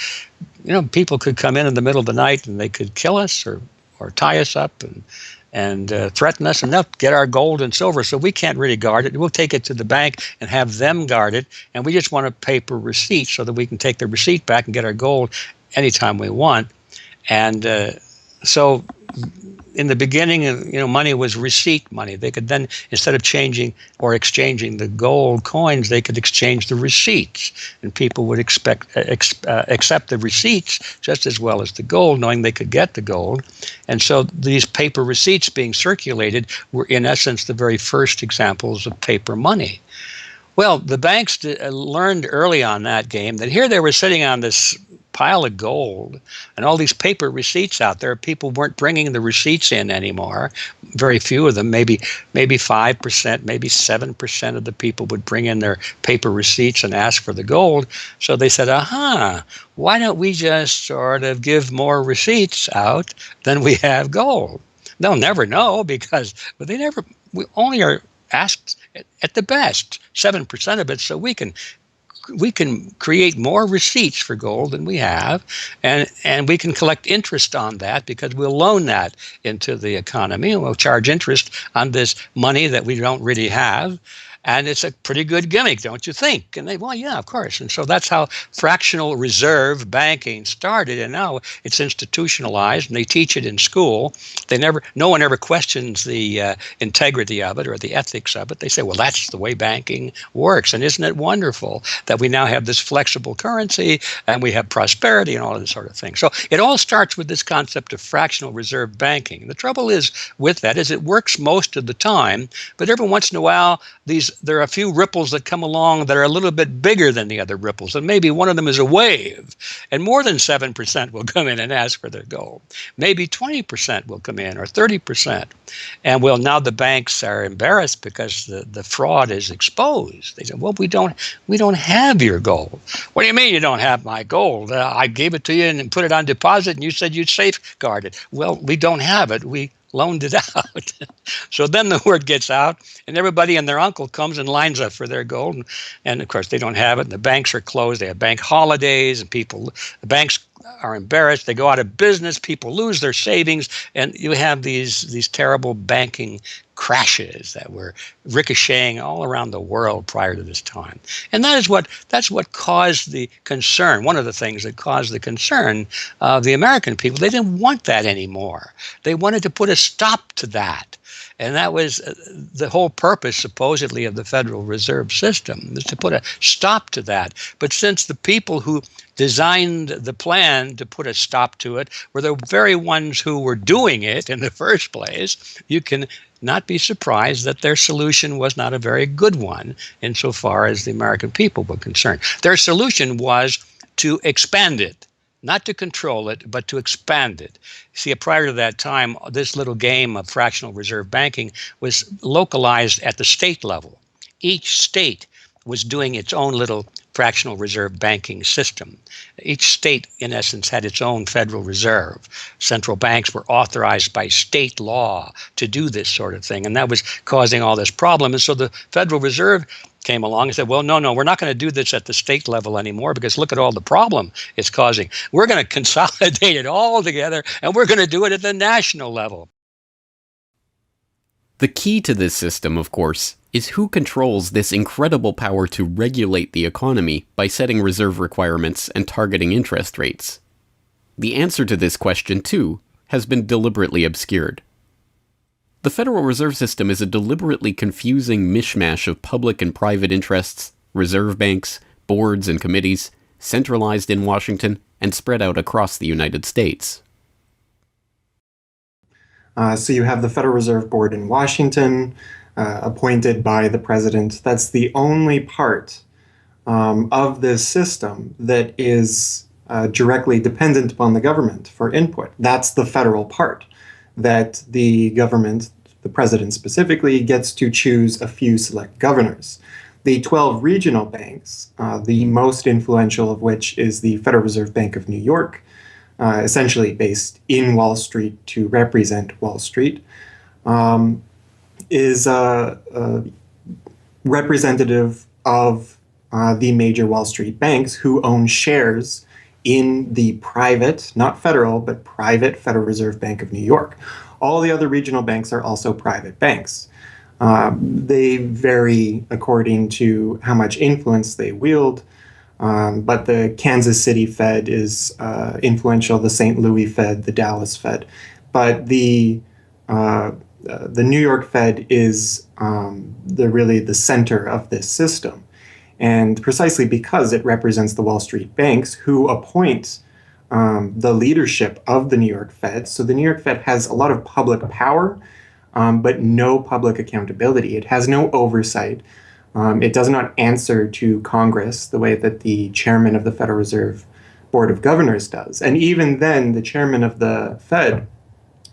people could come in the middle of the night and they could kill us or tie us up and threaten us, and they'll get our gold and silver, so we can't really guard it. We'll take it to the bank and have them guard it, and we just want a paper receipt so that we can take the receipt back and get our gold anytime we want. And so in the beginning, money was receipt money. They could then, instead of changing or exchanging the gold coins, they could exchange the receipts, and people would accept the receipts just as well as the gold, knowing they could get the gold. And so these paper receipts being circulated were, in essence, the very first examples of paper money. Well, the banks learned early on that game that here they were sitting on this pile of gold and all these paper receipts out there. People weren't bringing the receipts in anymore. Very few of them, maybe 5%, maybe 7% of the people would bring in their paper receipts and ask for the gold. So they said, why don't we just sort of give more receipts out than we have gold? They'll never know because we only are asked at the best 7% of it, so we can create more receipts for gold than we have, and we can collect interest on that because we'll loan that into the economy and we'll charge interest on this money that we don't really have. And it's a pretty good gimmick, don't you think? And they, well, yeah, of course. And so that's how fractional reserve banking started. And now it's institutionalized, and they teach it in school. No one ever questions the integrity of it or the ethics of it. They say, well, that's the way banking works. And isn't it wonderful that we now have this flexible currency and we have prosperity and all of this sort of thing? So it all starts with this concept of fractional reserve banking. And the trouble is with that is it works most of the time, but every once in a while, there are a few ripples that come along that are a little bit bigger than the other ripples, and maybe one of them is a wave, and more than 7% will come in and ask for their gold. Maybe 20% will come in, or 30%. And well, now the banks are embarrassed because the fraud is exposed. They say, well, we don't have your gold. What do you mean you don't have my gold? I gave it to you and put it on deposit, and you said you'd safeguard it. Well, we don't have it. We loaned it out. So then the word gets out, and everybody and their uncle comes and lines up for their gold. And of course, they don't have it, and the banks are closed. They have bank holidays, and the banks are embarrassed. They go out of business. People lose their savings, and you have these terrible banking crashes that were ricocheting all around the world prior to this time. And that's what caused the concern. One of the things that caused the concern of the American people, they didn't want that anymore. They wanted to put a stop to that. And that was the whole purpose, supposedly, of the Federal Reserve System, was to put a stop to that. But since the people who designed the plan to put a stop to it were the very ones who were doing it in the first place, you can not be surprised that their solution was not a very good one insofar as the American people were concerned. Their solution was to expand it, not to control it, but to expand it. See, prior to that time, this little game of fractional reserve banking was localized at the state level. Each state was doing its own little fractional reserve banking system. Each state, in essence, had its own Federal Reserve. Central banks were authorized by state law to do this sort of thing, and that was causing all this problem. And so the Federal Reserve came along and said, well, no, we're not going to do this at the state level anymore because look at all the problem it's causing. We're going to consolidate it all together, and we're going to do it at the national level.
The key to this system, of course, is who controls this incredible power to regulate the economy by setting reserve requirements and targeting interest rates. The answer to this question, too, has been deliberately obscured. The Federal Reserve System is a deliberately confusing mishmash of public and private interests, reserve banks, boards and committees, centralized in Washington and spread out across the United States.
So you have the Federal Reserve Board in Washington, appointed by the president. That's the only part of this system that is directly dependent upon the government for input. That's the federal part, that the government, the president specifically, gets to choose a few select governors. The 12 regional banks, the most influential of which is the Federal Reserve Bank of New York, essentially based in Wall Street to represent Wall Street, is representative of the major Wall Street banks who own shares in the private, not federal, but private Federal Reserve Bank of New York. All the other regional banks are also private banks. They vary according to how much influence they wield, but the Kansas City Fed is influential, the St. Louis Fed, the Dallas Fed. But the New York Fed is really the center of this system. And precisely because it represents the Wall Street banks who appoint the leadership of the New York Fed. So the New York Fed has a lot of public power, but no public accountability. It has no oversight. It does not answer to Congress the way that the chairman of the Federal Reserve Board of Governors does. And even then, the chairman of the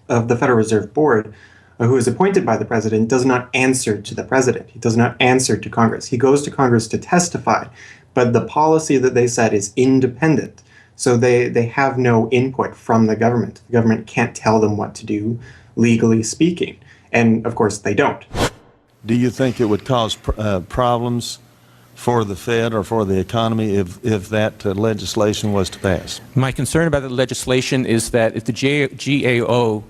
Federal Reserve Board, who is appointed by the president, does not answer to the president. He does not answer to Congress. He goes to Congress to testify, but the policy that they set is independent. So they have no input from the government. The government can't tell them what to do, legally speaking. And of course, they don't.
Do you think it would cause problems for the Fed or for the economy if that legislation was to pass?
My concern about the legislation is that if the GAO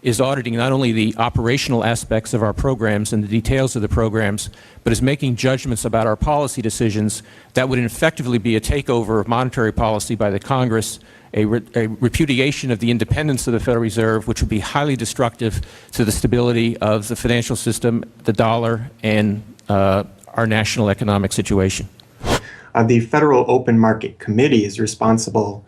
is auditing not only the operational aspects of our programs and the details of the programs, but is making judgments about our policy decisions that would effectively be a takeover of monetary policy by the Congress, a repudiation of the independence of the Federal Reserve, which would be highly destructive to the stability of the financial system, the dollar, and our national economic situation.
The Federal Open Market Committee is responsible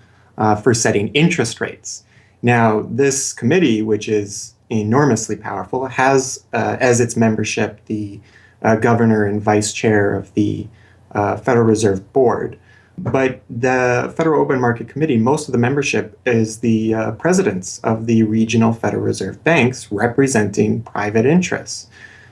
for setting interest rates. Now, this committee, which is enormously powerful, has as its membership the governor and vice chair of the Federal Reserve Board. But the Federal Open Market Committee, most of the membership is the presidents of the regional Federal Reserve banks representing private interests.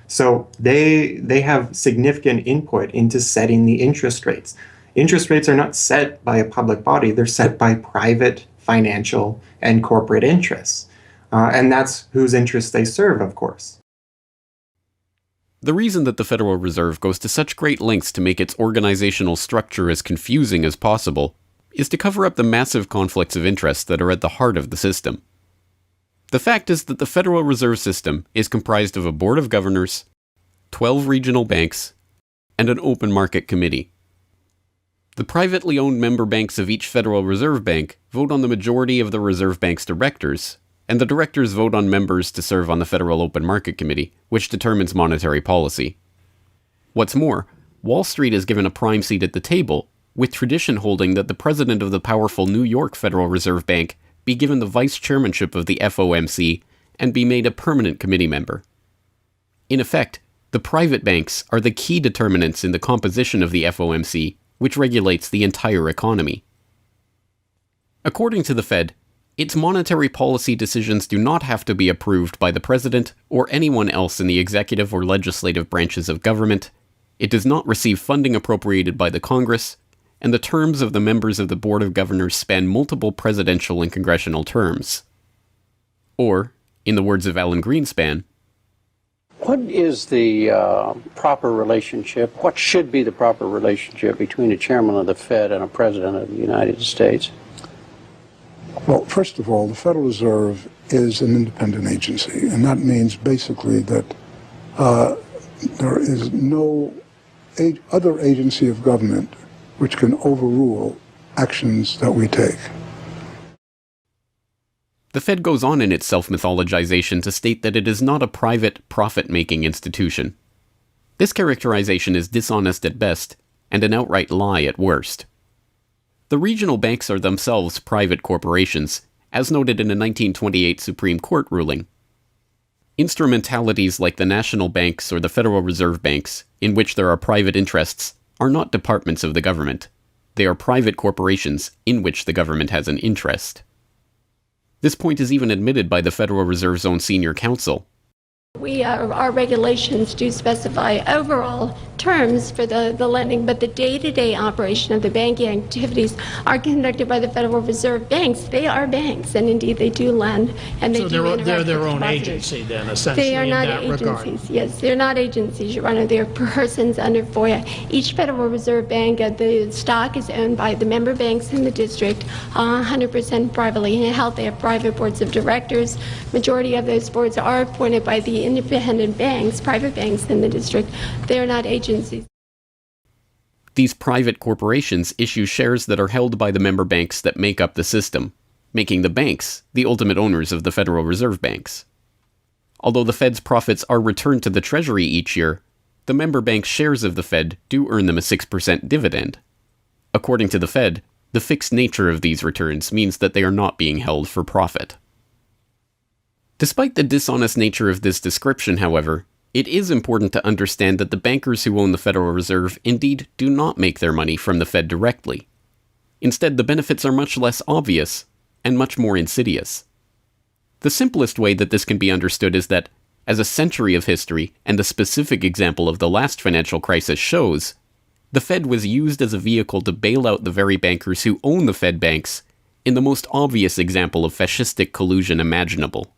So they have significant input into setting the interest rates. Interest rates are not set by a public body, they're set by private financial and corporate interests. And that's whose interests they serve, of course.
The reason that the Federal Reserve goes to such great lengths to make its organizational structure as confusing as possible is to cover up the massive conflicts of interest that are at the heart of the system. The fact is that the Federal Reserve System is comprised of a board of governors, 12 regional banks, and an open market committee. The privately owned member banks of each Federal Reserve Bank vote on the majority of the Reserve Bank's directors, and the directors vote on members to serve on the Federal Open Market Committee, which determines monetary policy. What's more, Wall Street is given a prime seat at the table, with tradition holding that the president of the powerful New York Federal Reserve Bank be given the vice chairmanship of the FOMC and be made a permanent committee member. In effect, the private banks are the key determinants in the composition of the FOMC, which regulates the entire economy. According to the Fed, its monetary policy decisions do not have to be approved by the president or anyone else in the executive or legislative branches of government, it does not receive funding appropriated by the Congress, and the terms of the members of the Board of Governors span multiple presidential and congressional terms. Or, in the words of Alan Greenspan,
what is the proper relationship, what should be the proper relationship between a chairman of the Fed and a president of the United States?
Well, first of all, the Federal Reserve is an independent agency, and that means basically that there is no other agency of government which can overrule actions that we take.
The Fed goes on in its self-mythologization to state that it is not a private, profit-making institution. This characterization is dishonest at best, and an outright lie at worst. The regional banks are themselves private corporations, as noted in a 1928 Supreme Court ruling. Instrumentalities like the national banks or the Federal Reserve Banks, in which there are private interests, are not departments of the government. They are private corporations in which the government has an interest. This point is even admitted by the Federal Reserve's own senior counsel.
Our regulations do specify overall terms for the lending, but the day-to-day operation of the banking activities are conducted by the Federal Reserve banks. They are banks, and indeed they do lend, and they do interact
they're their
with
own
depositors.
agency then, essentially,
they are not
in that
agencies.
regard.
Yes, they're not agencies, Your Honor. They're persons under FOIA. Each Federal Reserve Bank, the stock is owned by the member banks in the district, 100% privately held. They have private boards of directors. Majority of those boards are appointed by the independent banks, private banks in the district. They're not agencies.
These private corporations issue shares that are held by the member banks that make up the system, making the banks the ultimate owners of the Federal Reserve Banks. Although the Fed's profits are returned to the Treasury each year, the member banks' shares of the Fed do earn them a 6% dividend. According to the Fed, the fixed nature of these returns means that they are not being held for profit. Despite the dishonest nature of this description, however, it is important to understand that the bankers who own the Federal Reserve indeed do not make their money from the Fed directly. Instead, the benefits are much less obvious and much more insidious. The simplest way that this can be understood is that, as a century of history and the specific example of the last financial crisis shows, the Fed was used as a vehicle to bail out the very bankers who own the Fed banks in the most obvious example of fascistic collusion imaginable.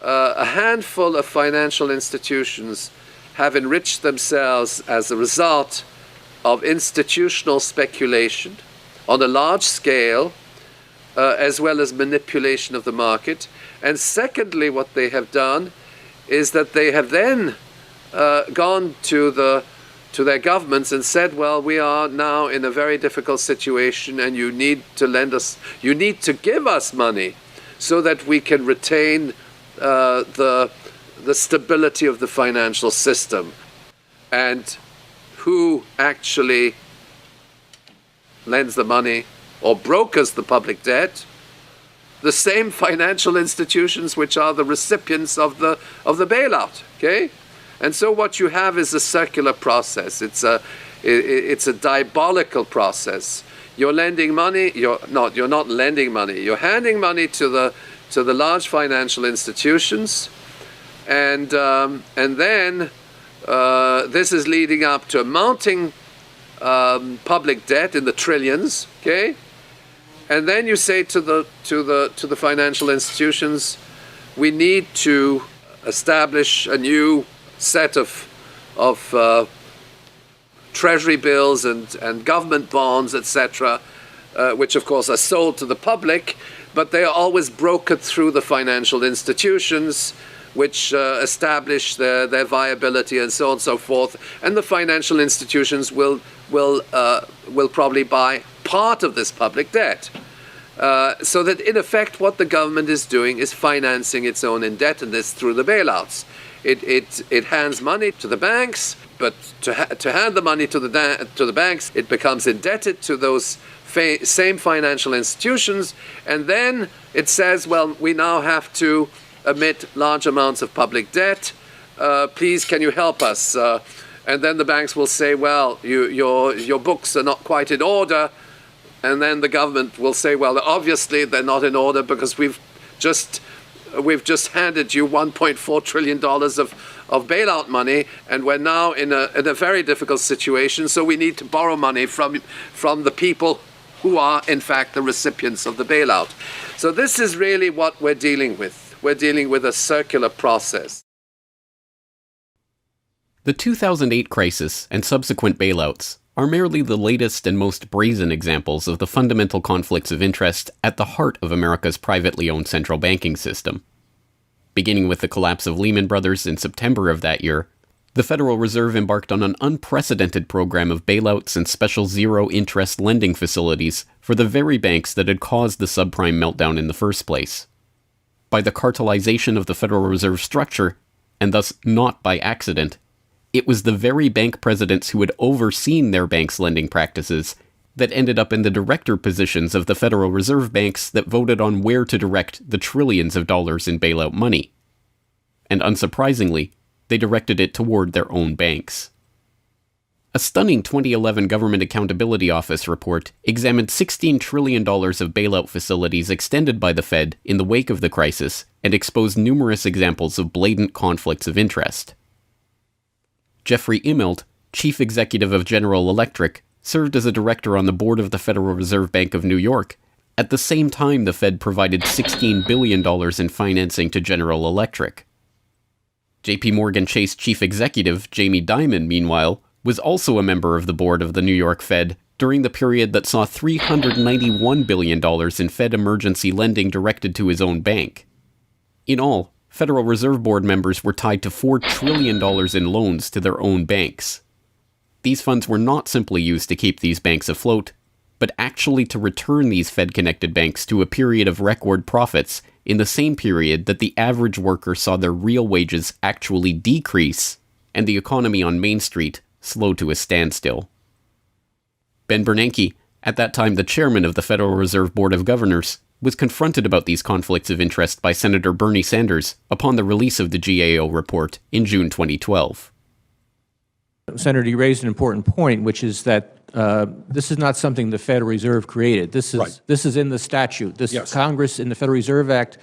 A handful of financial institutions have enriched themselves as a result of institutional speculation on a large scale as well as manipulation of the market. And secondly, what they have done is that they have then gone to their governments and said, well, we are now in a very difficult situation and you need to give us money so that we can retain the stability of the financial system. And who actually lends the money or brokers the public debt? The same financial institutions which are the recipients of the bailout. Okay, and so what you have is a circular process. It's a diabolical process. You're lending money. You're not lending money. You're handing money to the large financial institutions, and then this is leading up to a mounting public debt in the trillions. Okay. And then you say to the financial institutions, we need to establish a new set of treasury bills and government bonds, etc., which of course are sold to the public, but they are always brokered through the financial institutions, which establish their viability and so on and so forth. And the financial institutions will probably buy part of this public debt. So that in effect what the government is doing is financing its own indebtedness through the bailouts. It hands money to the banks, but to hand the money to the banks, it becomes indebted to those same financial institutions, and then it says, well, we now have to emit large amounts of public debt. Please, can you help us? And then the banks will say, well, your books are not quite in order. And then the government will say, well, obviously they're not in order because we've just handed you $1.4 trillion of bailout money, and we're now in a very difficult situation, so we need to borrow money from the people who are, in fact, the recipients of the bailout. So this is really what we're dealing with. We're dealing with a circular process.
The 2008 crisis and subsequent bailouts are merely the latest and most brazen examples of the fundamental conflicts of interest at the heart of America's privately owned central banking system. Beginning with the collapse of Lehman Brothers in September of that year, the Federal Reserve embarked on an unprecedented program of bailouts and special zero-interest lending facilities for the very banks that had caused the subprime meltdown in the first place. By the cartelization of the Federal Reserve structure, and thus not by accident, it was the very bank presidents who had overseen their banks' lending practices that ended up in the director positions of the Federal Reserve banks that voted on where to direct the trillions of dollars in bailout money. And unsurprisingly, they directed it toward their own banks. A stunning 2011 Government Accountability Office report examined $16 trillion of bailout facilities extended by the Fed in the wake of the crisis and exposed numerous examples of blatant conflicts of interest. Jeffrey Immelt, chief executive of General Electric, served as a director on the board of the Federal Reserve Bank of New York. At the same time, the Fed provided $16 billion in financing to General Electric. JP Morgan Chase chief executive Jamie Dimon, meanwhile, was also a member of the board of the New York Fed during the period that saw $391 billion in Fed emergency lending directed to his own bank. In all, Federal Reserve Board members were tied to $4 trillion in loans to their own banks. These funds were not simply used to keep these banks afloat, but actually to return these Fed-connected banks to a period of record profits in the same period that the average worker saw their real wages actually decrease and the economy on Main Street slow to a standstill. Ben Bernanke, at that time the chairman of the Federal Reserve Board of Governors, was confronted about these conflicts of interest by Senator Bernie Sanders upon the release of the GAO report in June 2012.
Senator, you raised an important point, which is that this is not something the Federal Reserve created. This is in the statute. Congress in the Federal Reserve Act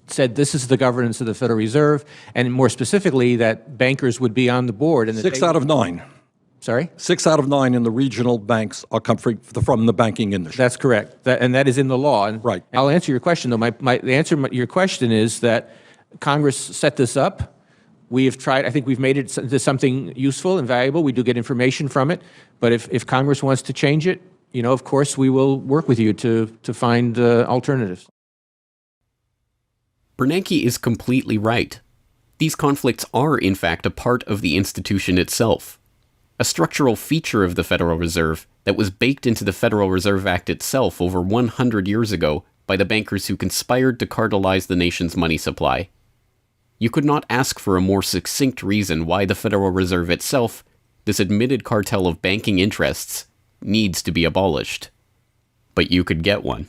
said this is the governance of the Federal Reserve, and more specifically that bankers would be on the board. And
6 out of 9.
Sorry?
6 out of 9 in the regional banks are come from the banking industry.
That's correct. And that is in the law. And
right.
I'll answer your question, though. The answer to your question is that Congress set this up. We have tried, I think we've made it into something useful and valuable. We do get information from it. But if Congress wants to change it, of course, we will work with you to find alternatives.
Bernanke is completely right. These conflicts are, in fact, a part of the institution itself. A structural feature of the Federal Reserve that was baked into the Federal Reserve Act itself over 100 years ago by the bankers who conspired to cartelize the nation's money supply. You could not ask for a more succinct reason why the Federal Reserve itself, this admitted cartel of banking interests, needs to be abolished. But you could get one.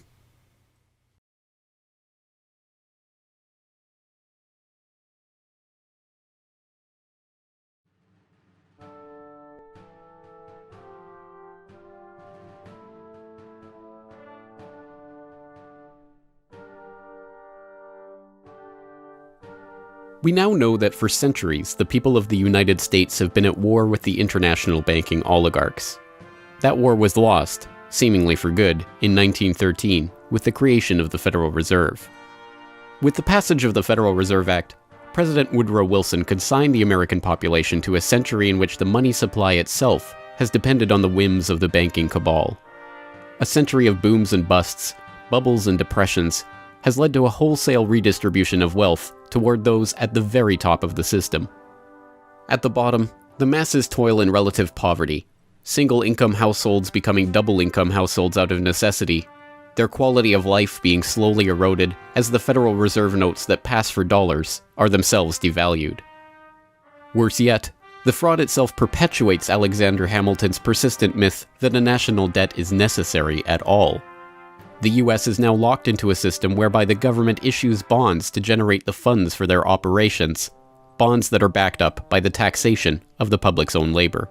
We now know that for centuries, the people of the United States have been at war with the international banking oligarchs. That war was lost, seemingly for good, in 1913 with the creation of the Federal Reserve. With the passage of the Federal Reserve Act, President Woodrow Wilson consigned the American population to a century in which the money supply itself has depended on the whims of the banking cabal. A century of booms and busts, bubbles and depressions, has led to a wholesale redistribution of wealth toward those at the very top of the system. At the bottom, the masses toil in relative poverty, single-income households becoming double-income households out of necessity, their quality of life being slowly eroded as the Federal Reserve notes that pass for dollars are themselves devalued. Worse yet, the fraud itself perpetuates Alexander Hamilton's persistent myth that a national debt is necessary at all. The US is now locked into a system whereby the government issues bonds to generate the funds for their operations, bonds that are backed up by the taxation of the public's own labor.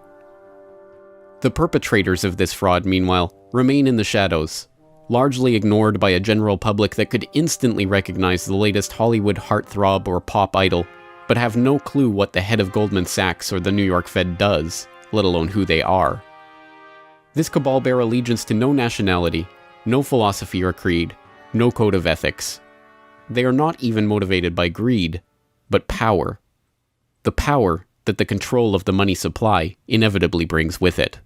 The perpetrators of this fraud, meanwhile, remain in the shadows, largely ignored by a general public that could instantly recognize the latest Hollywood heartthrob or pop idol, but have no clue what the head of Goldman Sachs or the New York Fed does, let alone who they are. This cabal bear allegiance to no nationality, no philosophy or creed, no code of ethics. They are not even motivated by greed, but power. The power that the control of the money supply inevitably brings with it.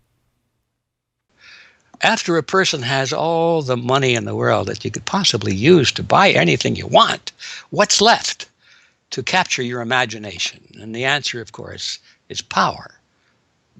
After a person has all the money in the world that you could possibly use to buy anything you want, what's left to capture your imagination? And the answer, of course, is power.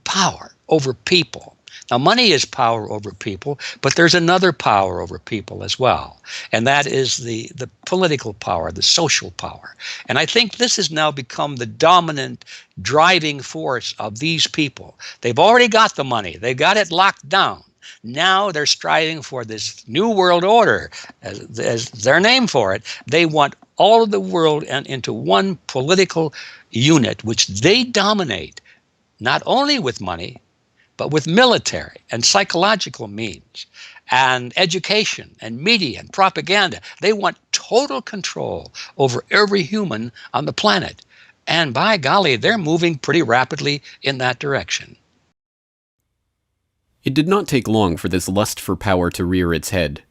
Power over people. Now, money is power over people, but there's another power over people as well, and that is the political power, the social power. And I think this has now become the dominant driving force of these people. They've already got the money. They've got it locked down. Now they're striving for this new world order, as their name for it. They want all of the world into one political unit, which they dominate, not only with money, but with military and psychological means and education and media and propaganda. They want total control over every human on the planet. And by golly, they're moving pretty rapidly in that direction.
It did not take long for this lust for power to rear its head.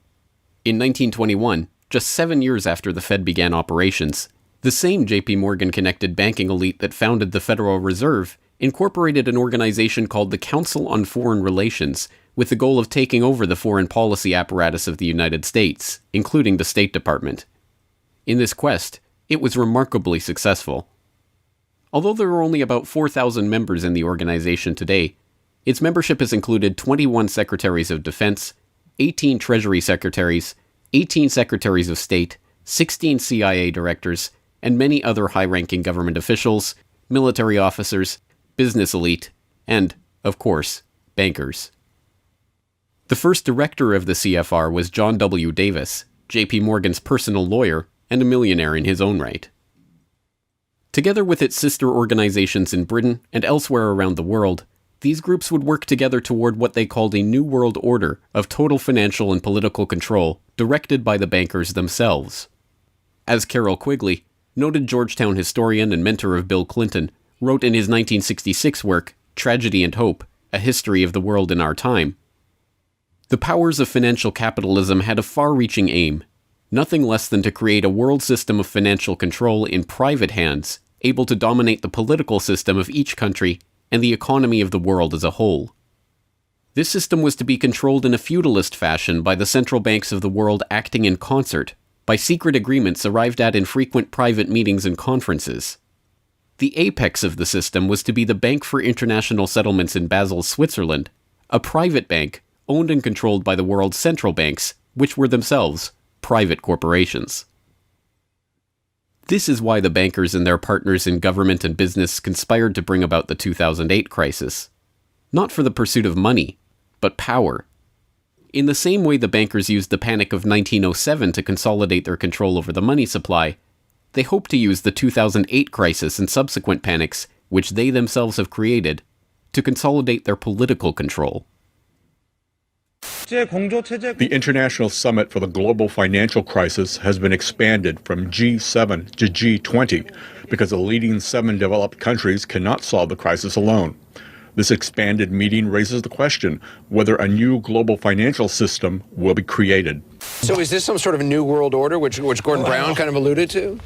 In 1921, just 7 years after the Fed began operations, the same J.P. Morgan-connected banking elite that founded the Federal Reserve incorporated an organization called the Council on Foreign Relations with the goal of taking over the foreign policy apparatus of the United States, including the State Department. In this quest, it was remarkably successful. Although there are only about 4,000 members in the organization today, its membership has included 21 Secretaries of Defense, 18 Treasury Secretaries, 18 Secretaries of State, 16 CIA directors, and many other high-ranking government officials, military officers, business elite, and, of course, bankers. The first director of the CFR was John W. Davis, J.P. Morgan's personal lawyer and a millionaire in his own right. Together with its sister organizations in Britain and elsewhere around the world, these groups would work together toward what they called a New World Order of total financial and political control directed by the bankers themselves. As Carroll Quigley, noted Georgetown historian and mentor of Bill Clinton, wrote in his 1966 work, Tragedy and Hope, A History of the World in Our Time, the powers of financial capitalism had a far-reaching aim, nothing less than to create a world system of financial control in private hands, able to dominate the political system of each country and the economy of the world as a whole. This system was to be controlled in a feudalist fashion by the central banks of the world acting in concert, by secret agreements arrived at in frequent private meetings and conferences. The apex of the system was to be the Bank for International Settlements in Basel, Switzerland, a private bank owned and controlled by the world's central banks, which were themselves private corporations. This is why the bankers and their partners in government and business conspired to bring about the 2008 crisis. Not for the pursuit of money, but power. In the same way the bankers used the panic of 1907 to consolidate their control over the money supply, they hope to use the 2008 crisis and subsequent panics, which they themselves have created, to consolidate their political control.
The International Summit for the Global Financial Crisis has been expanded from G7 to G20 because the leading 7 developed countries cannot solve the crisis alone. This expanded meeting raises the question whether a new global financial system will be created.
So is this some sort of new world order, which Gordon Brown kind of alluded to?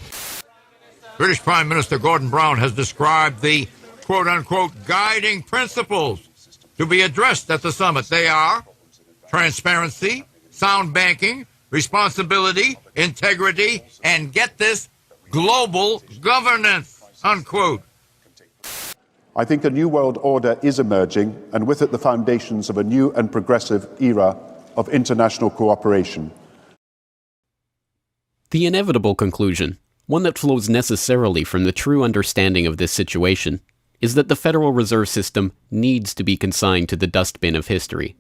British Prime Minister Gordon Brown has described the quote-unquote guiding principles to be addressed at the summit. They are transparency, sound banking, responsibility, integrity, and get this, global governance, unquote.
I think a new world order is emerging, and with it the foundations of a new and progressive era of international cooperation.
The inevitable conclusion, one that flows necessarily from the true understanding of this situation, is that the Federal Reserve System needs to be consigned to the dustbin of history.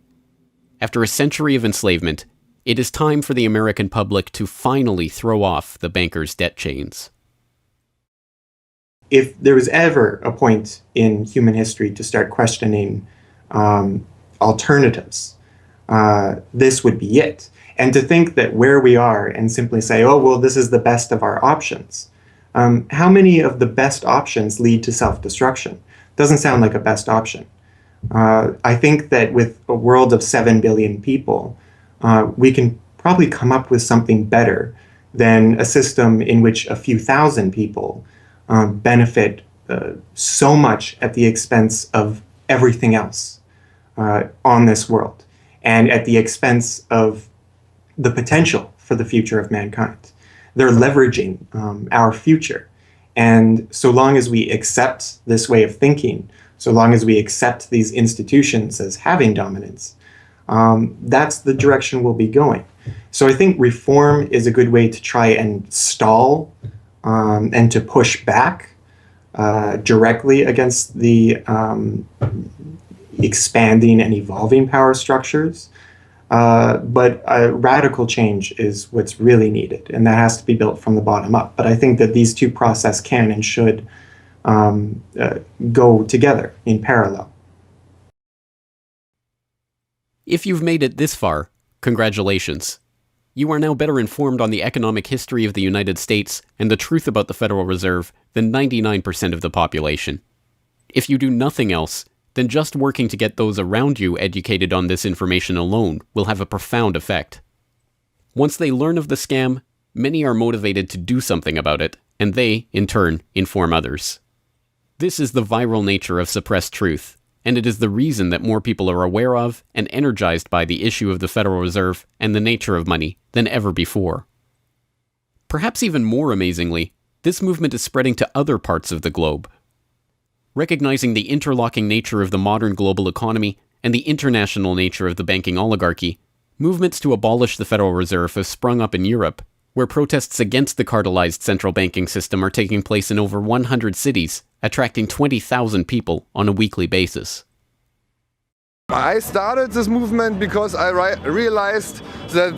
After a century of enslavement, it is time for the American public to finally throw off the bankers' debt chains.
If there was ever a point in human history to start questioning alternatives, this would be it. And to think that where we are and simply say, oh, well, this is the best of our options. How many of the best options lead to self-destruction? Doesn't sound like a best option. I think that with a world of 7 billion people, we can probably come up with something better than a system in which a few thousand people benefit so much at the expense of everything else on this world, and at the expense of the potential for the future of mankind. They're leveraging our future. And so long as we accept this way of thinking, so long as we accept these institutions as having dominance, that's the direction we'll be going. So I think reform is a good way to try and stall and to push back directly against the expanding and evolving power structures. But a radical change is what's really needed, and that has to be built from the bottom up. But I think that these two processes can and should go together in parallel.
If you've made it this far, congratulations. You are now better informed on the economic history of the United States and the truth about the Federal Reserve than 99% of the population. If you do nothing else, then just working to get those around you educated on this information alone will have a profound effect. Once they learn of the scam, many are motivated to do something about it, and they, in turn, inform others. This is the viral nature of suppressed truth, and it is the reason that more people are aware of and energized by the issue of the Federal Reserve and the nature of money than ever before. Perhaps even more amazingly, this movement is spreading to other parts of the globe. Recognizing the interlocking nature of the modern global economy and the international nature of the banking oligarchy, movements to abolish the Federal Reserve have sprung up in Europe, where protests against the cartelized central banking system are taking place in over 100 cities, attracting 20,000 people on a weekly basis.
I started this movement because I realized that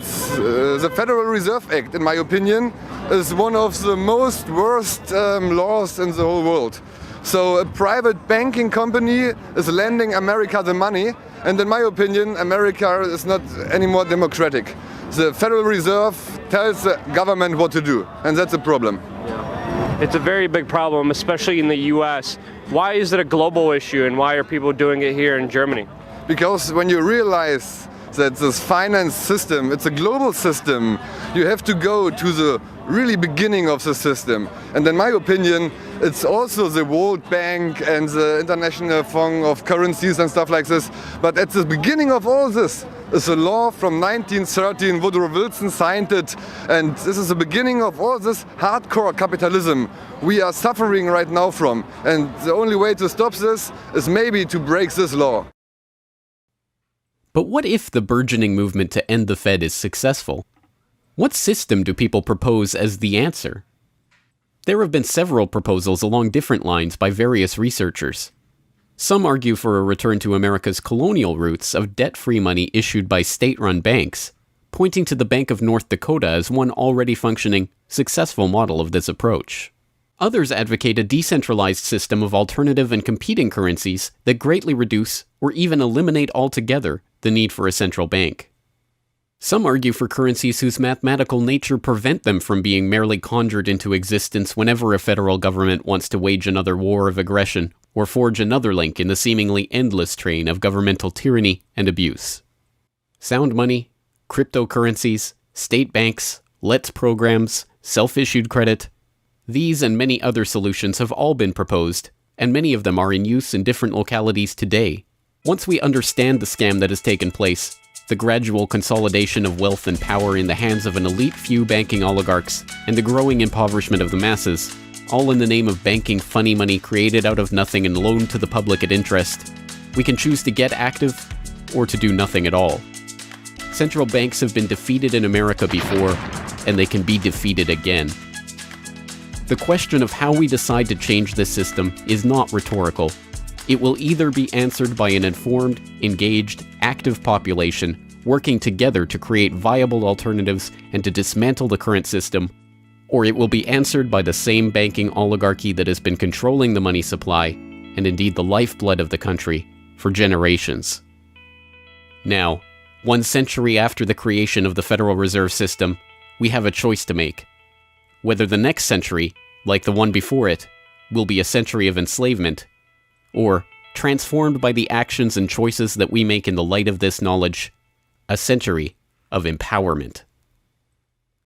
the Federal Reserve Act, in my opinion, is one of the most worst laws in the whole world. So a private banking company is lending America the money, and in my opinion, America is not any more democratic. The Federal Reserve tells the government what to do, and that's a problem.
It's a very big problem, especially in the US. Why is it a global issue, and why are people doing it here in Germany?
Because when you realize that this finance system, it's a global system, you have to go to the really beginning of the system. And in my opinion, It's also the World Bank and the International Fund of Currencies and stuff like this. But at the beginning of all this is a law from 1913. Woodrow Wilson signed it. And this is the beginning of all this hardcore capitalism we are suffering right now from. And the only way to stop this is maybe to break this law.
But what if the burgeoning movement to end the Fed is successful? What system do people propose as the answer? There have been several proposals along different lines by various researchers. Some argue for a return to America's colonial roots of debt-free money issued by state-run banks, pointing to the Bank of North Dakota as one already functioning, successful model of this approach. Others advocate a decentralized system of alternative and competing currencies that greatly reduce or even eliminate altogether the need for a central bank. Some argue for currencies whose mathematical nature prevent them from being merely conjured into existence whenever a federal government wants to wage another war of aggression or forge another link in the seemingly endless train of governmental tyranny and abuse. Sound money, cryptocurrencies, state banks, LETS programs, self-issued credit. These and many other solutions have all been proposed, and many of them are in use in different localities today. Once we understand the scam that has taken place, the gradual consolidation of wealth and power in the hands of an elite few banking oligarchs, and the growing impoverishment of the masses, all in the name of banking funny money created out of nothing and loaned to the public at interest, we can choose to get active or to do nothing at all. Central banks have been defeated in America before, and they can be defeated again. The question of how we decide to change this system is not rhetorical. It will either be answered by an informed, engaged, active population working together to create viable alternatives and to dismantle the current system, or it will be answered by the same banking oligarchy that has been controlling the money supply, and indeed the lifeblood of the country, for generations. Now, 1 century after the creation of the Federal Reserve System, we have a choice to make. Whether the next century, like the one before it, will be a century of enslavement, or, transformed by the actions and choices that we make in the light of this knowledge, a century of empowerment.